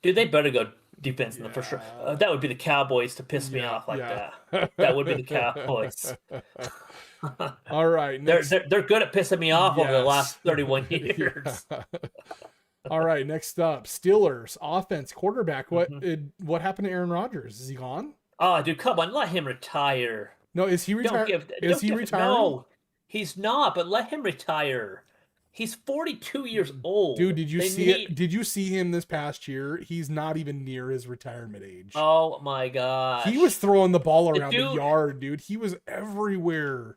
dude, they better go defense in the first round. yeah, That would be the Cowboys to piss me yeah, off like yeah. that. That would be the Cowboys. All right, they're, next. they're they're good at pissing me off over the Yes. last 31 Yeah. years. All right, next up, Steelers offense quarterback. What Mhm. what happened to Aaron Rodgers? Is he gone? Oh, dude, come on, let him retire. No, is he retired? Is Don't he give retiring? no. He's not, but let him retire. He's 42 years Dude, old. did you They see it? need Did you see him this past year? He's not even near his retirement age. Oh my He was gosh. throwing the ball The around the dude yard, dude. He was everywhere.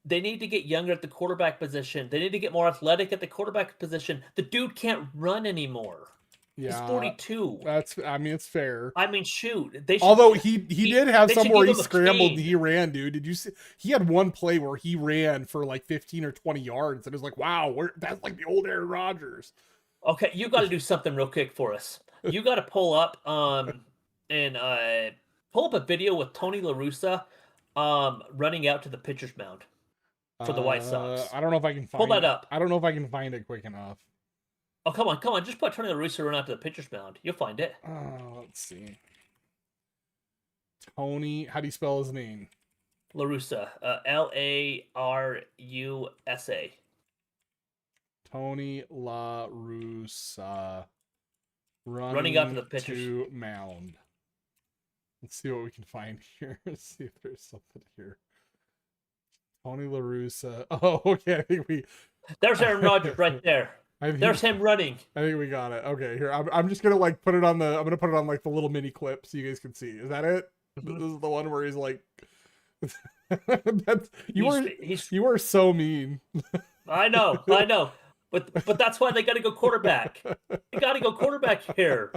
They need to get younger at the quarterback position. They need to get more athletic at the quarterback position. The dude can't run anymore. He's Yeah, 42. I mean, it's fair. I mean, shoot, they should Although he did have they some should where give he him a scrambled and cane. he ran, dude. Did you see? He had one play where he ran for like 15 or 20 yards, and it was like, wow, that's like the old Aaron Rodgers. Okay, you got to do something real quick for us. You got to pull up and pull up a video with Tony La Russa running out to the pitcher's mound for the White Sox. I don't know if I can Pull find. that up. I don't know if I can find it quick enough. Oh, come on. Just put Tony La Russa run out to the pitcher's mound. You'll find it. Let's see. Tony, how do you spell his name? La Russa. Larusa. Tony La Russa Running out to running the pitcher's. to mound. Let's see what we can find here. Let's see if there's something here. Tony La Russa. Oh, okay. I think we. There's Aaron Rodgers right there. I think, There's him running. I think we got it. Okay, here. I'm just gonna like put it on the. I'm gonna put it on like the little mini clip so you guys can see. Is that it? This is the one where he's like. That's you were so mean. I know. But that's why they got to go quarterback. You got to go quarterback here.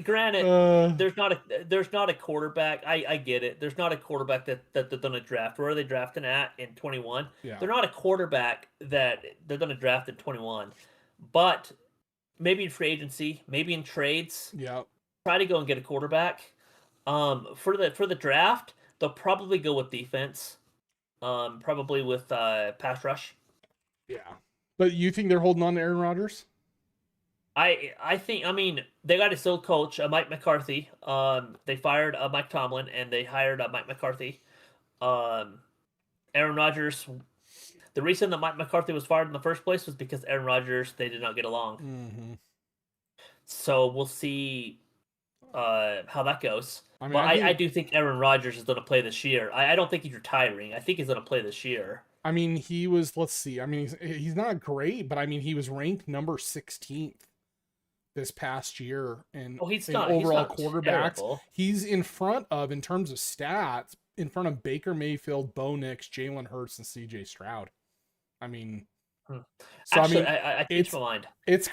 Granted, there's not a quarterback. I get it. There's not a quarterback that they're gonna draft. Where are they drafting at in 21? Yeah. They're not a quarterback that they're gonna draft in 21. But maybe in free agency, maybe in trades, Yeah. try to go and get a quarterback. For the draft, they'll probably go with defense. Probably with pass rush. Yeah. But you think they're holding on to Aaron Rodgers? I think, I mean, they got a still coach, Mike McCarthy. They fired Mike Tomlin and they hired Mike McCarthy. Aaron Rodgers. The reason that Mike McCarthy was fired in the first place was because Aaron Rodgers, they did not get along. Mm-hmm. So we'll see how that goes. I mean, but I do think Aaron Rodgers is going to play this year. I don't think he's retiring. I think he's going to play this year. I mean, he was. Let's see. I mean, he's not great, but I mean, he was ranked number 16th this past year in overall quarterbacks. Terrible. He's in front of, in terms of stats, in front of Baker Mayfield, Bo Nix, Jalen Hurts, and C.J. Stroud. I mean, so actually, I changed my mind. It's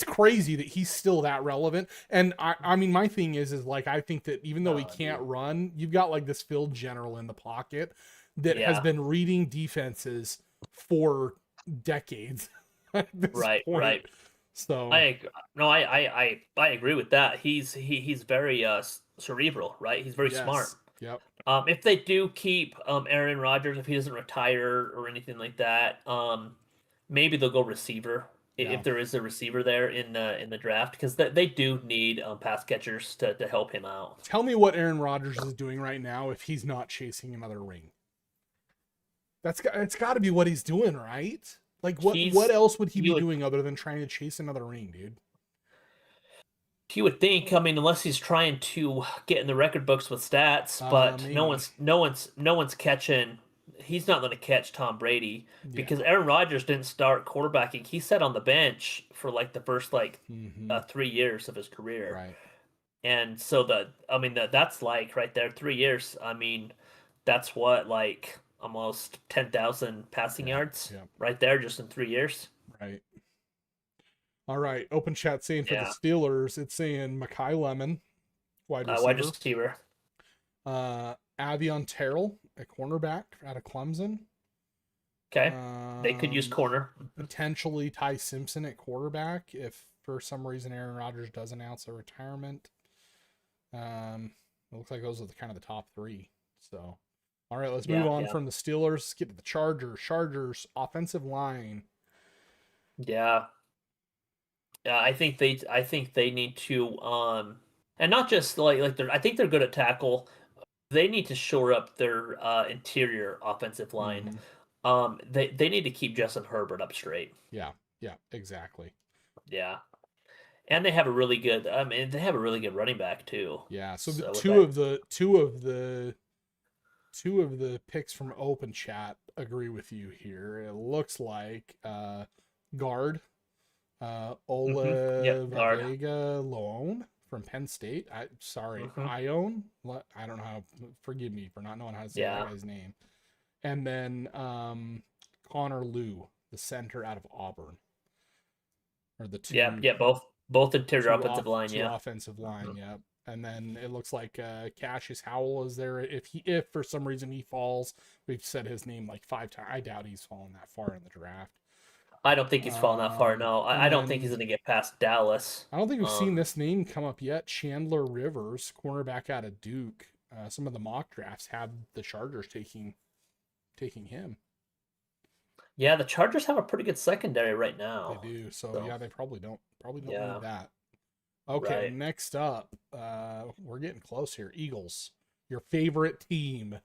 crazy that he's still that relevant. And I mean, my thing is like, I think that even though he can't run, you've got like this field general in the pocket that has been reading defenses for decades. Right. So I agree with that. He's very cerebral, right? He's very smart. Yep. If they do keep Aaron Rodgers, if he doesn't retire or anything like that, maybe they'll go receiver if there is a receiver there in the draft, because they do need pass catchers to help him out. Tell me what Aaron Rodgers is doing right now if he's not chasing another ring. It's got to be what he's doing, right? Like what else would he be doing other than trying to chase another ring, dude? You would think, I mean, unless he's trying to get in the record books with stats, but maybe. no one's catching. He's not going to catch Tom Brady because Aaron Rodgers didn't start quarterbacking. He sat on the bench for like the first 3 years of his career, right? And so that's like right there 3 years. I mean, that's what, like almost 10,000 passing Yeah. yards Yeah. right there just in 3 years. Right. All right. Open chat saying for the Yeah, Steelers, it's saying Makai Lemon, wide wide receiver. receiver. Avion Terrell, a cornerback out of Clemson. Okay, they could use Um, corner. Potentially Ty Simpson at quarterback if for some reason Aaron Rodgers does announce a retirement. It looks like those are kind of the top three. So, all right, let's move Yeah, on yeah, from the Steelers. Let's get to the Chargers. Chargers offensive line. yeah. Yeah, I think they need to and not just like they're I think they're good at tackle. They need to shore up their interior offensive line. Mm-hmm. They need to keep Justin Herbert up straight. Yeah, yeah, exactly. Yeah. And they have a really good I mean they have a really good running back too. Yeah. So the So with two that of the two of the two of the picks from Open Chat agree with you here. It looks like guard Yep, Ola guard. Vega Loan from Penn State. Sorry, hmm Ione. I don't know how. Forgive me for not knowing how to say that Yeah. guy's name. And then Connor Liu, the center out of Auburn, or the Yeah, two yeah, both interior offensive line, two yeah. offensive line. Mhm. Yep. And then it looks like Cassius Howell is there. If for some reason he falls, we've said his name like 5 times. I doubt he's fallen that far in the draft. I don't think he's fallen that far. No, And I don't think he's then going to get past Dallas. I don't think we've seen Um, this name come up yet. Chandler Rivers, cornerback out of Duke. Some of the mock drafts have the Chargers taking him. yeah, the Chargers have a pretty good secondary right They now. do. So So, yeah, they probably don't need yeah, that. Okay, right. next up, we're getting close here. Eagles, your favorite team.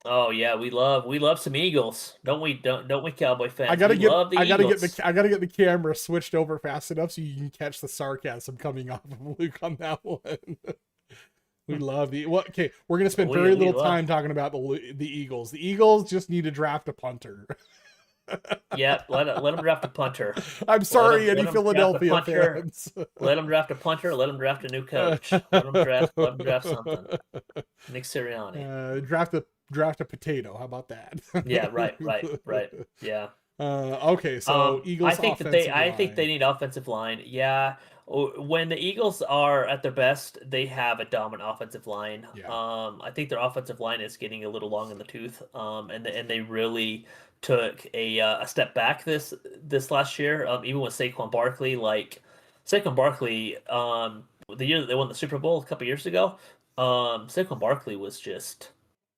Oh yeah, we love some Eagles, don't we? Don't we, Cowboy fans? We love the Eagles. I gotta get the camera switched over fast enough so you can catch the sarcasm coming off of Luke on that one. We love the what? Okay, we're gonna spend very We little love. time talking about the Eagles. The Eagles just need to draft a punter. Yeah, let them draft a punter. I'm sorry, Let any them draft a Philadelphia punter. fans. Let them draft a punter. Let them draft a new coach. Let them draft something. Nick Sirianni. Draft a potato. How about that? Yeah, right. Yeah. Okay, so Eagles offensive I think they line. need offensive line. Yeah, when the Eagles are at their best, they have a dominant offensive line. Yeah, I think their offensive line is getting a little long in the tooth. And they really took a step back this last year. Even with Saquon Barkley, Saquon Barkley, the year that they won the Super Bowl a couple years ago, Saquon Barkley was just.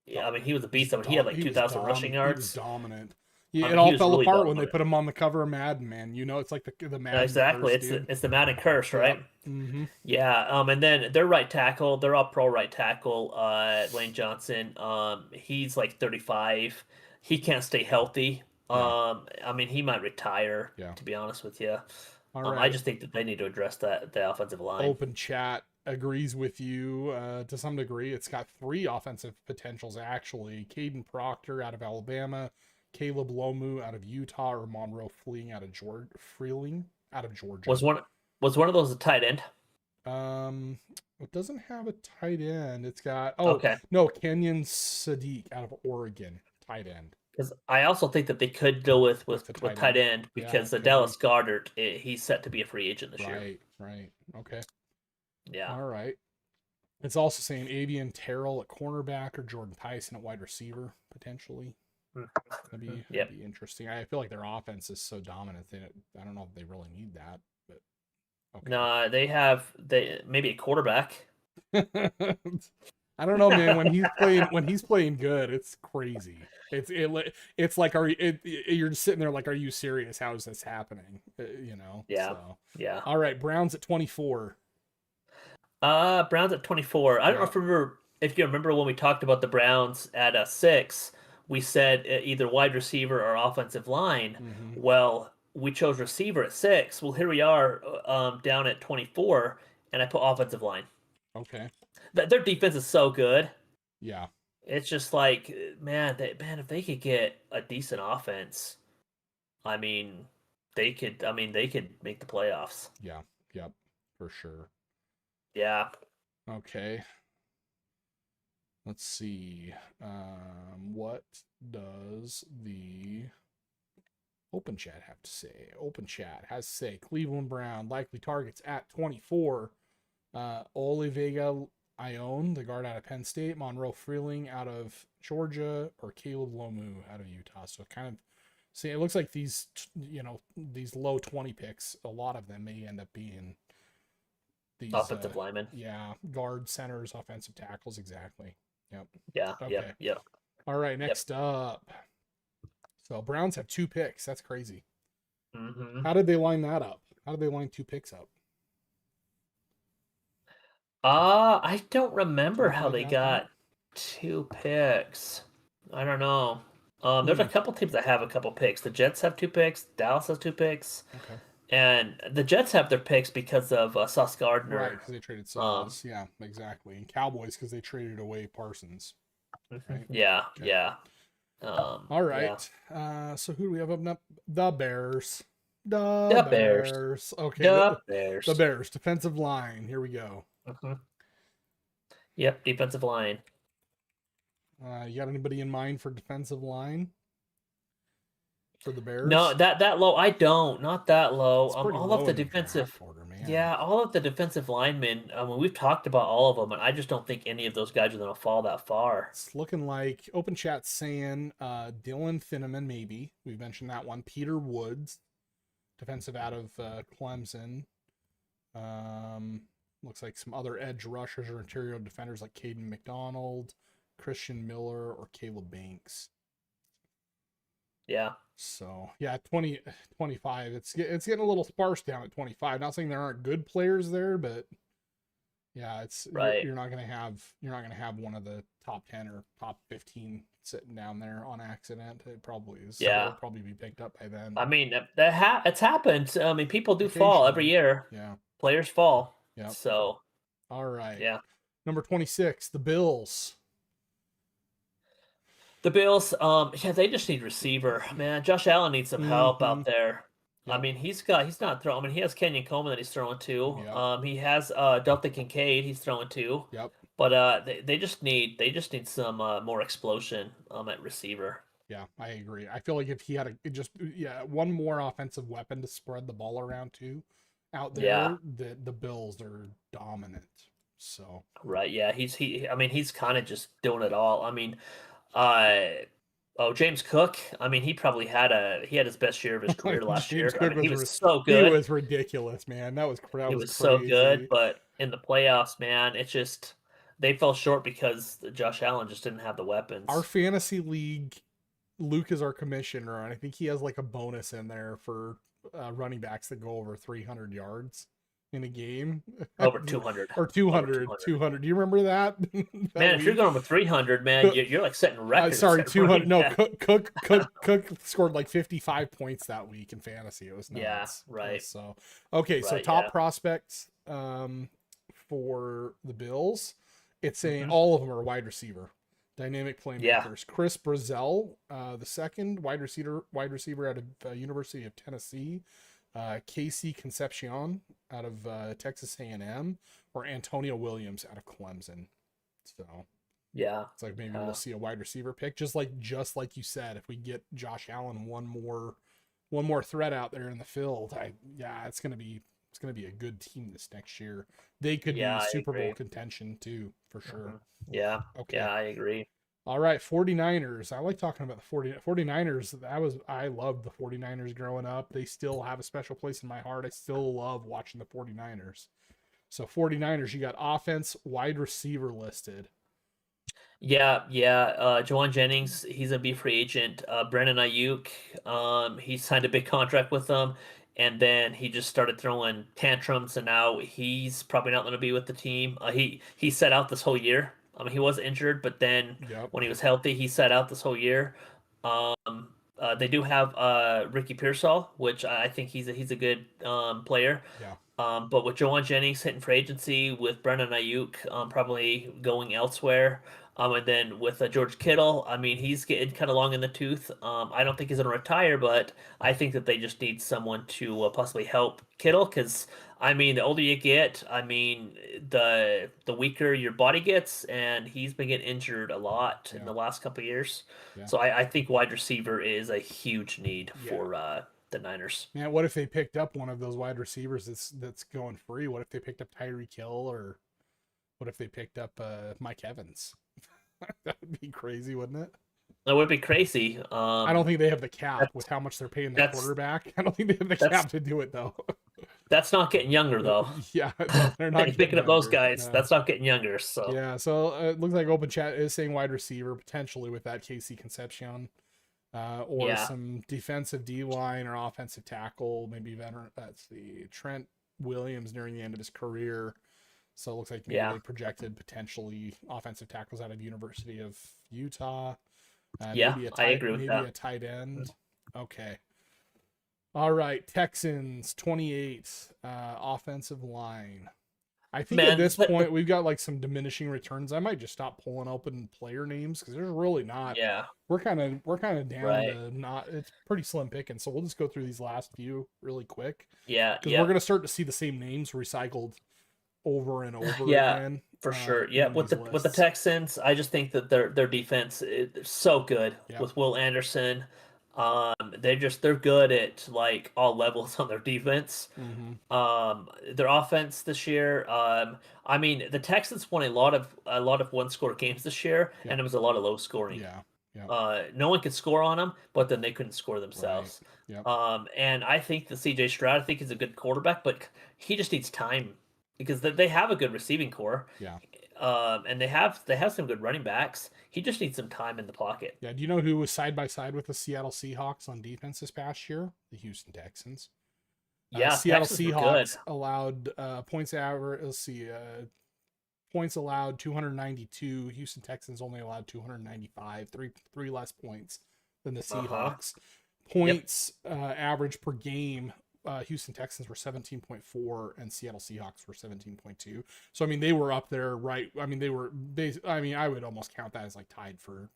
Yeah, I mean, he was a beast. I mean, he had like 2,000 rushing he was yards. dominant. Yeah, I it mean, he all was fell really apart when they dominant. put him on the cover of Madden, man. You know, it's like the Madden Exactly. curse, dude. It's the Madden curse, Yep. right? Mm-hmm. Yeah. And then their right tackle, they're all pro right tackle, Lane Johnson. He's like 35. He can't stay healthy. Yeah. I mean, he might retire, Yeah. to be honest with you. All I right. just think that they need to address the offensive line. Open chat agrees with you to some degree. It's got 3 offensive potentials actually. Caden Proctor out of Alabama, Caleb Lomu out of Utah, or Monroe Freeling out of Georgia. Was one was one of those a tight end? Um, it doesn't have a tight end. It's got Okay. no, Kenyon Sadiq out of Oregon, tight end. Because I also think that they could go With the with tight tight end. end Yeah, because it the could be. Dallas Goddard, he's set to be a free agent this year. Right. Okay. Yeah. All right. It's also saying Avian Terrell at cornerback or Jordan Tyson at wide receiver, potentially. Yep. That'd be interesting. I feel like their offense is so dominant that I don't know if they really need that, but okay. No, they maybe a quarterback. I don't know, man. When he's playing good, it's crazy. It's like you're just sitting there like, are you serious? How is this happening? You know. Yeah. So Yeah. all right, Browns at 24. Browns at 24. I don't Yeah. know if you remember when we talked about the Browns at 6, we said either wide receiver or offensive line. Mm-hmm. Well, we chose receiver at 6. Well, here we are down at 24, and I put offensive line. Okay. Their defense is so good. Yeah. It's just like, man, if they could get a decent offense, I mean, they could make the playoffs. Yeah. Yep. For sure. Yeah. Okay. Let's see. What what does the Open Chat have to say? Open Chat has to say Cleveland Brown likely targets at 24. Ole Vega Ione, the guard out of Penn State, Monroe Freeling out of Georgia, or Caleb Lomu out of Utah. So kind of see, it looks like these these low 20 picks, a lot of them may end up being these Offensive lineman. yeah, guard, centers, offensive tackles, exactly. Yep. Yeah, Okay. yeah. All right, Yep. next up. So Browns have 2 picks. That's crazy. Mm-hmm. How did they line that up? How did they line 2 picks up? I don't Do remember you how find they out that? got 2 picks. I don't know. There's a Hmm. couple teams that have a couple picks. The Jets have 2 picks. Dallas has 2 picks, Okay. and the Jets have their picks because of Sauce Right, Gardner. because they traded Um, Sauce. Yeah, exactly. And Cowboys because they traded away Parsons. mhm. Right. Yeah, Okay. yeah, All yeah. right. So who do we have up next? The Bears. The The Bears. Bears. Okay. The The Bears. Bears defensive line. Here we go. Hmm. Yep, defensive line. You got anybody in mind for defensive line for the No, Bears? that low. I don't. Not that low. It's pretty All of low the in the draft defensive. order, man. Yeah, all of the defensive linemen. We've talked about all of them, and I just don't think any of those guys are going to fall that far. It's looking like Open Chat saying Dylan Finneman, maybe. We've mentioned that one. Peter Woods, defensive out of Clemson. Um, Looks like some other edge rushers or interior defenders like Caden McDonald, Christian Miller, or Caleb Banks. Yeah, So yeah, 20, 25. It's getting a little sparse down at 25. Not saying there aren't good players there, but yeah, it's right. you're not gonna have one of the top 10 or top 15 sitting down there on accident. It probably is. Yeah. It'll probably be picked up by then. I mean, it's happened. I mean, people do fall every Occasionally. year. Yeah. Players fall. Yep. So, All right. yeah. Number 26, the Bills. The Bills, yeah, they just need receiver, man. Josh Allen needs some help Mm-hmm. out there. I Yep. mean, he's not throwing. I mean, he has Kenyon Coleman that he's throwing to. Yep. He has Delta Kincaid he's throwing to. Yep. But they just need some more explosion at receiver. Yeah, I agree. I feel like if he had one more offensive weapon to spread the ball around to out Yeah, there, the Bills are dominant. So right. Yeah, I mean, he's kind of just doing it all. I mean, uh, oh, James Cook. I mean, he had his best year of his career last James year. I Cook mean, he was was so he good. was ridiculous, man. That He was was so good, crazy. but in the playoffs, man, it's just they fell short because Josh Allen just didn't have the Our weapons. fantasy league, Luke is our commissioner, and I think he has like a bonus in there for running backs that go over 300 yards in a game. Over 200. Or Over 200, 200. 200. Do you remember that that Man, if you're week? going with 300, man, you're like setting records Sorry, at 200. running No, back. Cook scored like 55 points that week in fantasy. It was Yeah, nuts. right. So, okay, so Right, top yeah. prospects for the Bills, it's saying Hmm. all of them are wide receiver, dynamic Yeah. playmakers. Chris Brazzell, the second wide receiver out of University of Tennessee. Casey Concepcion out of Texas A&M, or Antonio Williams out of Clemson. So Yeah. it's like maybe we'll see a wide receiver pick, just like you said. If we get Josh Allen one more threat out there in the field, it's gonna be a good team this next year. They could be Yeah, I Super Bowl agree. contention too, for sure. Mhm. Yeah. Okay. Yeah, I agree. All right, 49ers. I like talking about the 49ers. I loved the 49ers growing up. They still have a special place in my heart. I still love watching the 49ers. So 49ers, you got offense, wide receiver listed. Yeah, yeah. Jawan Jennings, he's a B free agent. Brandon Ayuk, he signed a big contract with them, and then he just started throwing tantrums, and now he's probably not going to be with the team. He set out this whole year. I mean, he was injured, but then Yep. when he was healthy, he set out this whole year. They do have Ricky Pearsall, which I think he's a good player. Yeah. But with Jawan Jennings hitting for agency, with Brennan Ayuk probably going elsewhere, And then with George Kittle, I mean, he's getting kind of long in the tooth. I don't think he's going to retire, but I think that they just need someone to possibly help Kittle because, I mean, the older you get, I mean, the weaker your body gets, and he's been getting injured a lot in Yeah, the last couple of years. yeah, So I think wide receiver is a huge need yeah. for the Niners. Man, what if they picked up one of those wide receivers that's going free? What if they picked up Tyreek Hill, or what if they picked up Mike Evans? That would be crazy, wouldn't it? That would be crazy. I don't think they have the cap with That's how much they're paying the that's quarterback. I don't think they have the that's cap to do it though. that's not getting younger though. Yeah, no, they're not getting Picking up those younger. guys, No. that's not getting younger. So Yeah, so it looks like Open Chat is saying wide receiver potentially with that Casey Concepcion, or yeah, some defensive D line or offensive tackle, maybe veteran. That's the Trent Williams nearing the end of his career. So it looks like maybe yeah, they projected potentially offensive tackles out of University of Utah. yeah. I agree with Maybe that. a tight end. Okay. All right. Texans 28 offensive line. I think at Man, this point we've got like some diminishing returns. I might just stop pulling open player names because there's really not. yeah, We're kind of down right. to not. It's pretty slim picking. So we'll just go through these last few really quick Yeah, because we're yeah, gonna start to see the same names recycled over and over yeah, again for sure. Yeah, in with these the lists. Texans, I just think that their defense is so good Yep. with Will Anderson. They're good at like all levels on their defense. Mm-hmm. Their offense this year. I mean, the Texans won a lot of one score games this year, and Yep. it was a lot of low scoring. Yeah. Yep. No one could score on them, but then they couldn't score Right. themselves. Yep. And I think the CJ Stroud, I think he's a good quarterback, but he just needs time because they have a good receiving core, Yeah. and they have some good running backs. He just needs some time in the pocket. Yeah. Do you know who was side by side with the Seattle Seahawks on defense this past year? The Houston Texans. Yeah, Seattle Texans were good. Seahawks allowed points average. Let's see. Points allowed 292. Houston Texans only allowed 295. Three less points than the Uh huh. Seahawks. Yep. Points average per game. Houston Texans were 17.4 and Seattle Seahawks were 17.2. So I mean they were up there, right? I mean they were. I mean I would almost count that as like tied for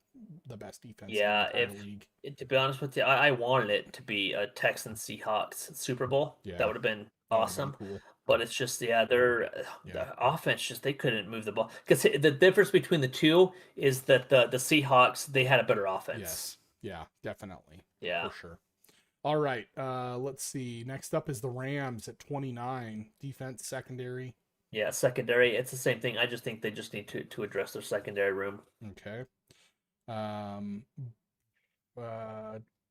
the best defense in the Yeah. entire league. To be honest with you, I wanted it to be a Texans Seahawks Super Bowl. That Yeah, would have been that would have been awesome. cool. But it's just Yeah. the offense just they couldn't move the ball because the difference between the two is that the Seahawks they had a better offense. Yes. Yeah. Definitely. For Yeah, sure. All right. Let's see. Next up is the Rams at 29. Defense, secondary. yeah. Secondary, it's the same thing. I just think they just need to address their secondary room. Okay. Um.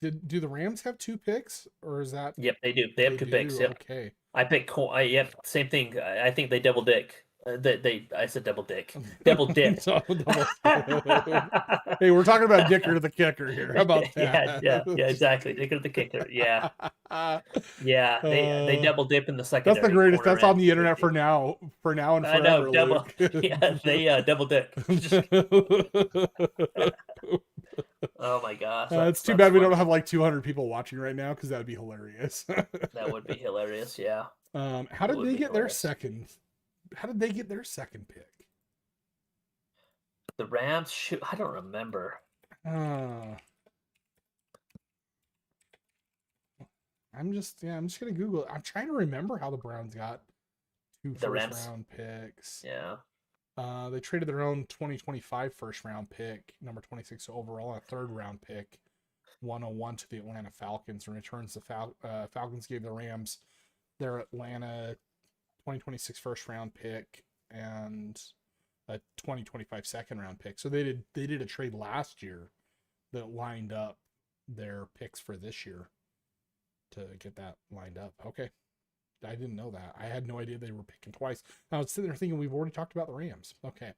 Do the Rams have two picks, or is that Yep, they do. They have they two picks. do? Yep, Okay. I picked. Yep, same thing. I think they double dick. I said double dick. Double dip. So, hey, we're talking about Dicker the kicker here. How about Yeah, yeah, that? yeah, exactly. They got the kicker. Yeah, yeah. They Uh, double dip in the that's the secondary greatest. corner, That's on man. the internet for now, and I know, forever, double. Luke. Yeah, they double dip. Oh my gosh, It's too that's bad we don't funny. have like 200 people watching right now because that would be hilarious. That would be hilarious. Yeah, How it did would they be get their hilarious. second? How did they get their second pick? The Rams. Shoot, I don't remember. Uh, I'm just gonna Google it. I'm trying to remember how the Browns got two The first Rams. round picks. Yeah. They traded their own 2025 first round pick, number 26 overall, and a third round pick, 101 to the Atlanta Falcons. In returns, the Falcons gave the Rams their Atlanta 2026 first round pick and a 2025 second round pick. So they did a trade last year that lined up their picks for this year to get that lined up. Okay. I didn't know that. I had no idea they were picking twice. I was sitting there thinking we've already talked about the Rams. Okay.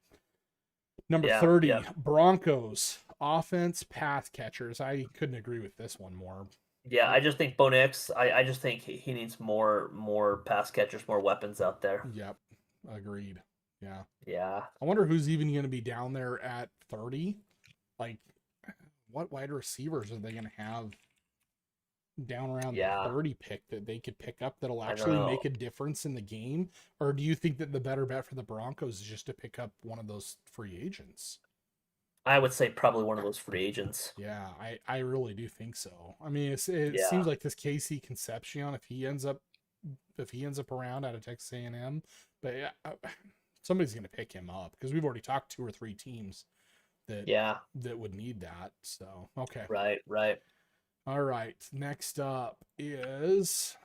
Number Yeah. 30, Yeah. Broncos. Offense pass catchers. I couldn't agree with this one more. Yeah, I just think Bo Nix. I just think he needs more pass catchers, more weapons out there. Yep. Agreed. Yeah. Yeah, I wonder who's even going to be down there at 30. Like, what wide receivers are they going to have down around the yeah. 30 pick that they could pick up that'll I don't actually know. make a difference in the game? Or do you think that the better bet for the Broncos is just to pick up one of those free agents? I would say probably one of those free agents. Yeah, I really do think so. I mean, it Yeah. seems like this Casey Concepcion, if he ends up around out of Texas A&M, but yeah, somebody's going to pick him up because we've already talked two or three teams that Yeah. would need that. So okay, Right. Right. all right. Next up is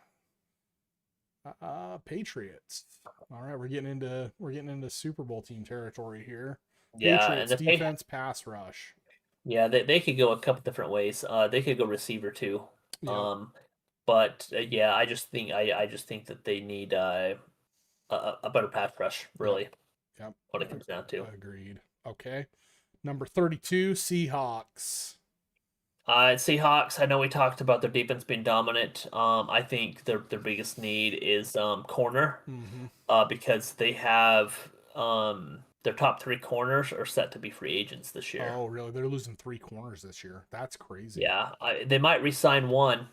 Patriots. All right, we're getting into Super Bowl team territory here. Yeah. And Patriots the pay. defense pass rush. Yeah. They could go a couple different ways. They could go receiver too. Yep, Um. But yeah, I just think that they need a better pass rush. yep, Really, yep. what it comes down to. Agreed. Okay. Number 32, Seahawks. Seahawks. I know we talked about their defense being dominant. I think their biggest need is corner. Mm-hmm. Because they have their top three corners are set to be free agents this year. Oh, really? They're losing three corners this year. That's crazy. Yeah, they might re-sign one,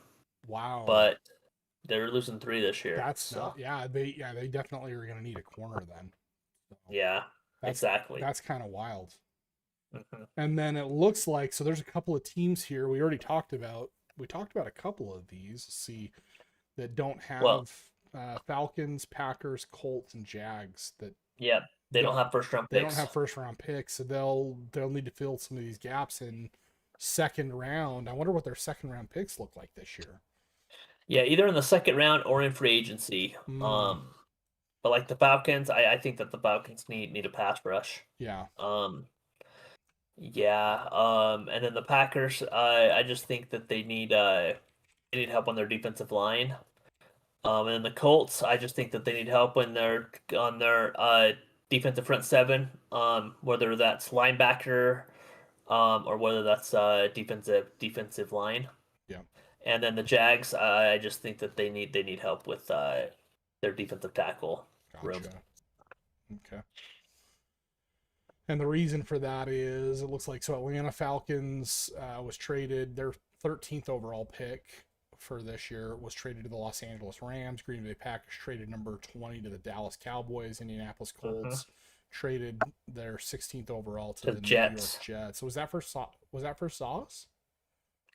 Wow. but they're losing three this year. That's So not. Yeah, they definitely are going to need a corner then. So yeah, that's exactly. that's kind of wild. Hmm. And then it looks like so there's a couple of teams here we talked about a couple of these. See that don't Well, have Falcons, Packers, Colts, and Jags that yeah, they don't don't have first round they don't picks. have first round picks, so they'll need to fill some of these gaps in second round. I wonder what their second round picks look like this year. Yeah, either in the second round or in free agency. Hmm. But like the Falcons, I think that the Falcons need a pass rush. Yeah. Um, yeah. And then the Packers, I just think that they need help on their defensive line. And then the Colts, I just think that they need help when they're on their defensive front seven, whether that's linebacker, or whether that's defensive line. Yeah. And then the Jags, I just think that they need help with their defensive tackle room. Gotcha. Okay. And the reason for that is it looks like so Atlanta Falcons was traded their 13th overall pick for this year was traded to the Los Angeles Rams. Green Bay Packers traded number 20 to the Dallas Cowboys. Indianapolis Hmm. Colts traded their 16th overall to To the the New York Jets. Jets. So was that for Sauce?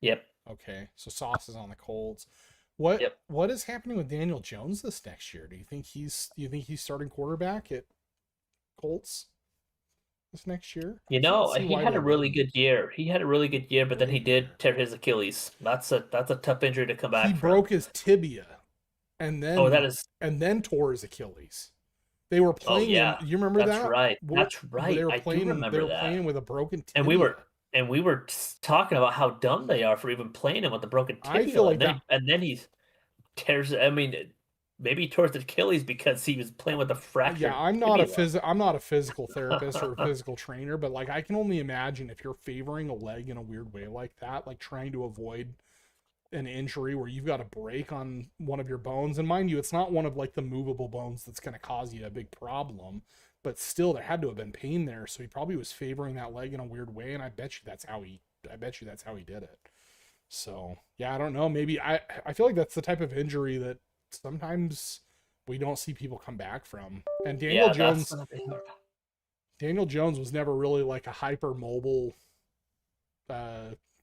Yep. Okay, so Sauce is on the Colts. Yep. What is happening with Daniel Jones this next year? Do you think he's starting quarterback at Colts this next year? I You can't know, see he why had they a really wouldn't. good year. He had a really good year, but then Really he good did year. tear his Achilles. That's a tough injury to come He back from. broke his tibia and Oh, that then is. tore his Achilles. They were Oh playing him. yeah, You remember that's that? right. That's They right. were I do playing him. They remember were that. playing with a broken And we tibia. were and we were talking about how dumb they are for even playing him with the broken I tibia, feel like that. and then he tears. I mean, maybe he tore his Achilles because he was playing with a Yeah, fractured tibia. I'm not a physical therapist or a physical trainer, but like I can only imagine if you're favoring a leg in a weird way like that, like trying to avoid an injury where you've got a break on one of your bones. And mind you, it's not one of like the movable bones that's going to cause you a big problem, but still there had to have been pain there. So he probably was favoring that leg in a weird way. And I bet you that's how he did it. So yeah, I don't know. I feel like that's the type of injury that sometimes we don't see people come back from. And Yeah, that's gonna be hard. Daniel Jones was never really like a hyper mobile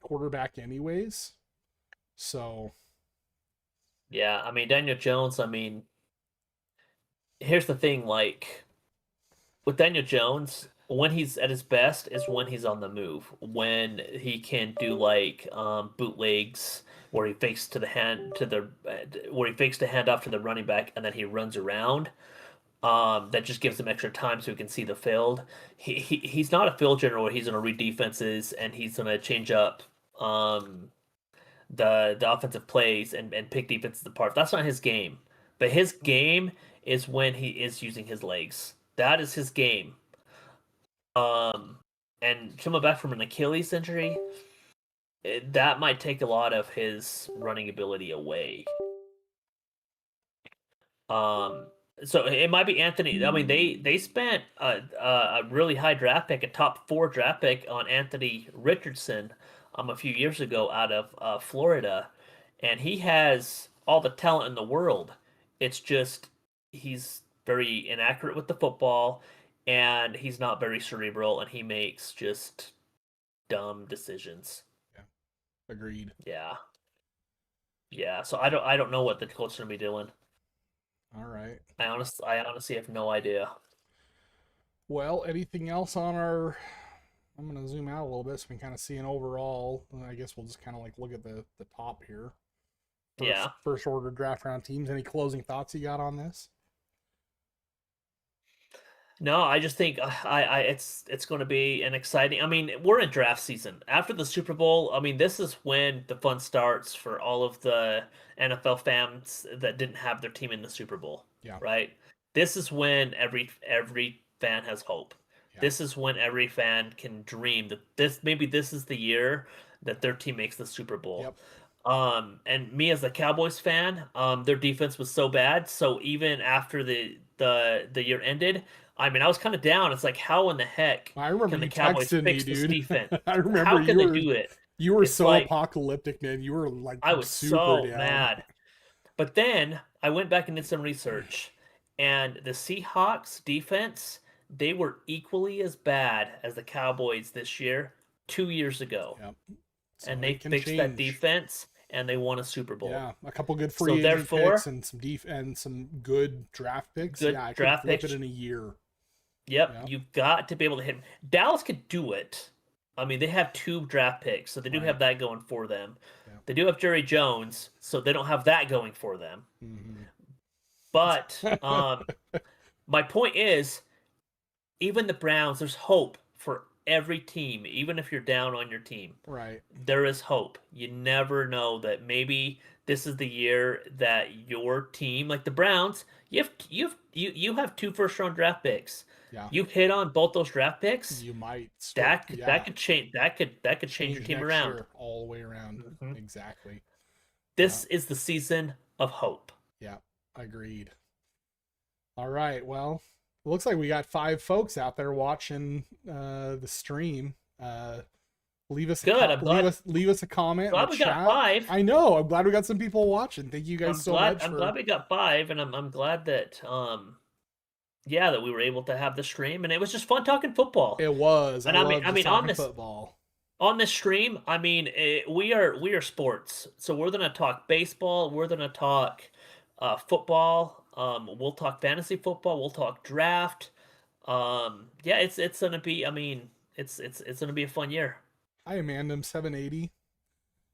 quarterback anyways. So Yeah, I mean Daniel Jones. I mean, here's the thing. Like with Daniel Jones, when he's at his best is when he's on the move. When he can do like bootlegs where he fakes to the hand to the where he fakes the handoff to the running back and then he runs around. That just gives him extra time so he can see the field. He's not a field general where he's going to read defenses and he's going to change up um, the offensive plays and pick defenses apart. That's not his game. But his game is when he is using his legs. That is his game. Um, and coming back from an Achilles injury, that might take a lot of his running ability away. Um, so it might be Anthony. I mean, they spent a really high draft pick, a top four draft pick on Anthony Richardson, a few years ago out of Florida, and he has all the talent in the world. It's just he's very inaccurate with the football, and he's not very cerebral, and he makes just dumb decisions. Yeah, agreed. Yeah. Yeah. So I don't know what the Colts are gonna be doing. All right. I honestly have no idea. Well, anything else on our? I'm gonna zoom out a little bit so we can kind of see an overall. I guess we'll just kind of like look at the top here. Yeah. First order draft round teams. Any closing thoughts you got on this? No, I just think it's going to be an exciting. I mean, we're in draft season after the Super Bowl. I mean, this is when the fun starts for all of the NFL fans that didn't have their team in the Super Bowl, Yeah, right? This is when every fan has hope. yeah, This is when every fan can dream that this is the year that their team makes the Super Bowl. yep. And me as a Cowboys fan, their defense was so bad. So even after the year ended, I mean, I was kind of down. It's like, how in the heck I remember can the you Cowboys texted me, fix this dude. defense? I remember How can they do it? you were It's so like apocalyptic, man. You were like I was super so down. mad. But then I went back and did some research, and the Seahawks defense, they were equally as bad as the Cowboys this year, 2 years ago. Yep. So And they it can fixed that change. defense and they won a Super Bowl. Yeah, a couple good So free agent picks therefore, and some good draft picks. good Yeah, I could draft flip it picks. in a year. Yep, Yep. you've got to be able to hit. Dallas could do it. I mean, they have two draft picks, so they do Right. have that going for them. Yep. They do have Jerry Jones, so they don't have that going for them. Mm-hmm. But my point is, even the Browns, there's hope for every team, even if you're down on your team. Right. There is hope. You never know that maybe this is the year that your team, like the Browns, you have two first round draft picks. Yeah. You hit on both those draft picks, You might switch. that Yeah. could change change your Change team next around. year all the way around. hmm Exactly. Yeah. This is the season of hope. Yeah. Agreed. All right. Well, it looks like we got 5 folks out there watching the stream. Leave us a Good. I'm glad. leave us a comment in the Glad we got chat. 5. I know. I'm glad we got some people watching. Thank you guys I'm so glad. much I'm for. glad we got 5, and I'm glad that yeah, that we were able to have the stream, and it was just fun talking football. It was. I And love I just mean, on talking this football. stream, I mean, we are sports, so we're gonna talk baseball, we're gonna talk football, we'll talk fantasy football, we'll talk draft. Yeah, it's gonna be. I mean, it's gonna be a fun year. Hi, Amandam 780.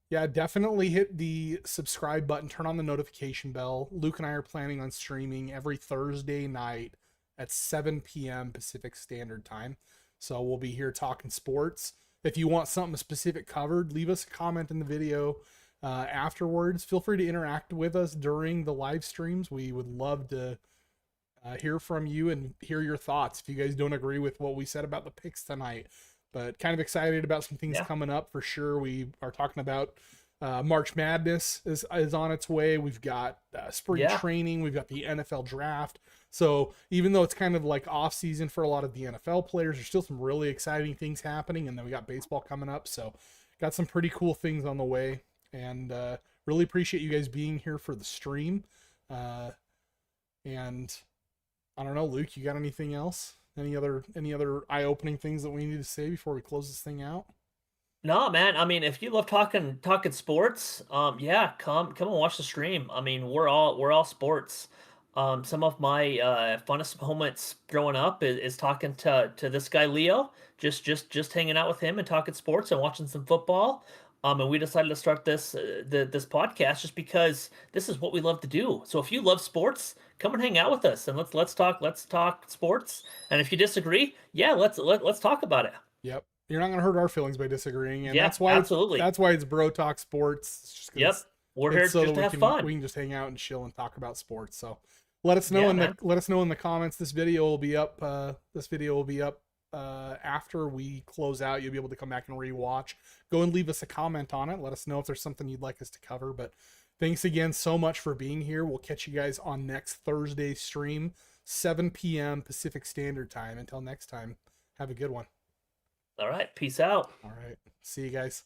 Yeah, definitely hit the subscribe button, turn on the notification bell. Luke and I are planning on streaming every Thursday night at 7 p.m. Pacific Standard Time. So we'll be here talking sports. If you want something specific covered, leave us a comment in the video afterwards. Feel free to interact with us during the live streams. We would love to hear from you and hear your thoughts if you guys don't agree with what we said about the picks tonight. But kind of excited about some things coming up for sure. We are talking about March Madness is on its way. We've got spring training. We've got the NFL draft. So even though it's kind of like off season for a lot of the NFL players, there's still some really exciting things happening. And then we got baseball coming up. So got some pretty cool things on the way. And really appreciate you guys being here for the stream. And I don't know, Luke, you got anything else? Any other eye-opening things that we need to say before we close this thing out? No, man. I mean, if you love talking sports, yeah, come and watch the stream. I mean, we're all sports. Some of my funnest moments growing up is talking to this guy Leo, just hanging out with him and talking sports and watching some football. And we decided to start this podcast just because this is what we love to do. So if you love sports, come and hang out with us and let's talk sports. And if you disagree, yeah, let's talk about it. Yep. You're not gonna hurt our feelings by disagreeing, and Yeah, that's why absolutely. that's why it's Bro Talk Sports. It's just Yep, we're here so just that to have fun. we can just hang out and chill and talk about sports. So let us know let us know in the comments. This video will be up. After we close out. You'll be able to come back and rewatch. Go and leave us a comment on it. Let us know if there's something you'd like us to cover. But thanks again so much for being here. We'll catch you guys on next Thursday's stream, 7 p.m. Pacific Standard Time. Until next time, have a good one. All right, peace out. All right, see you guys.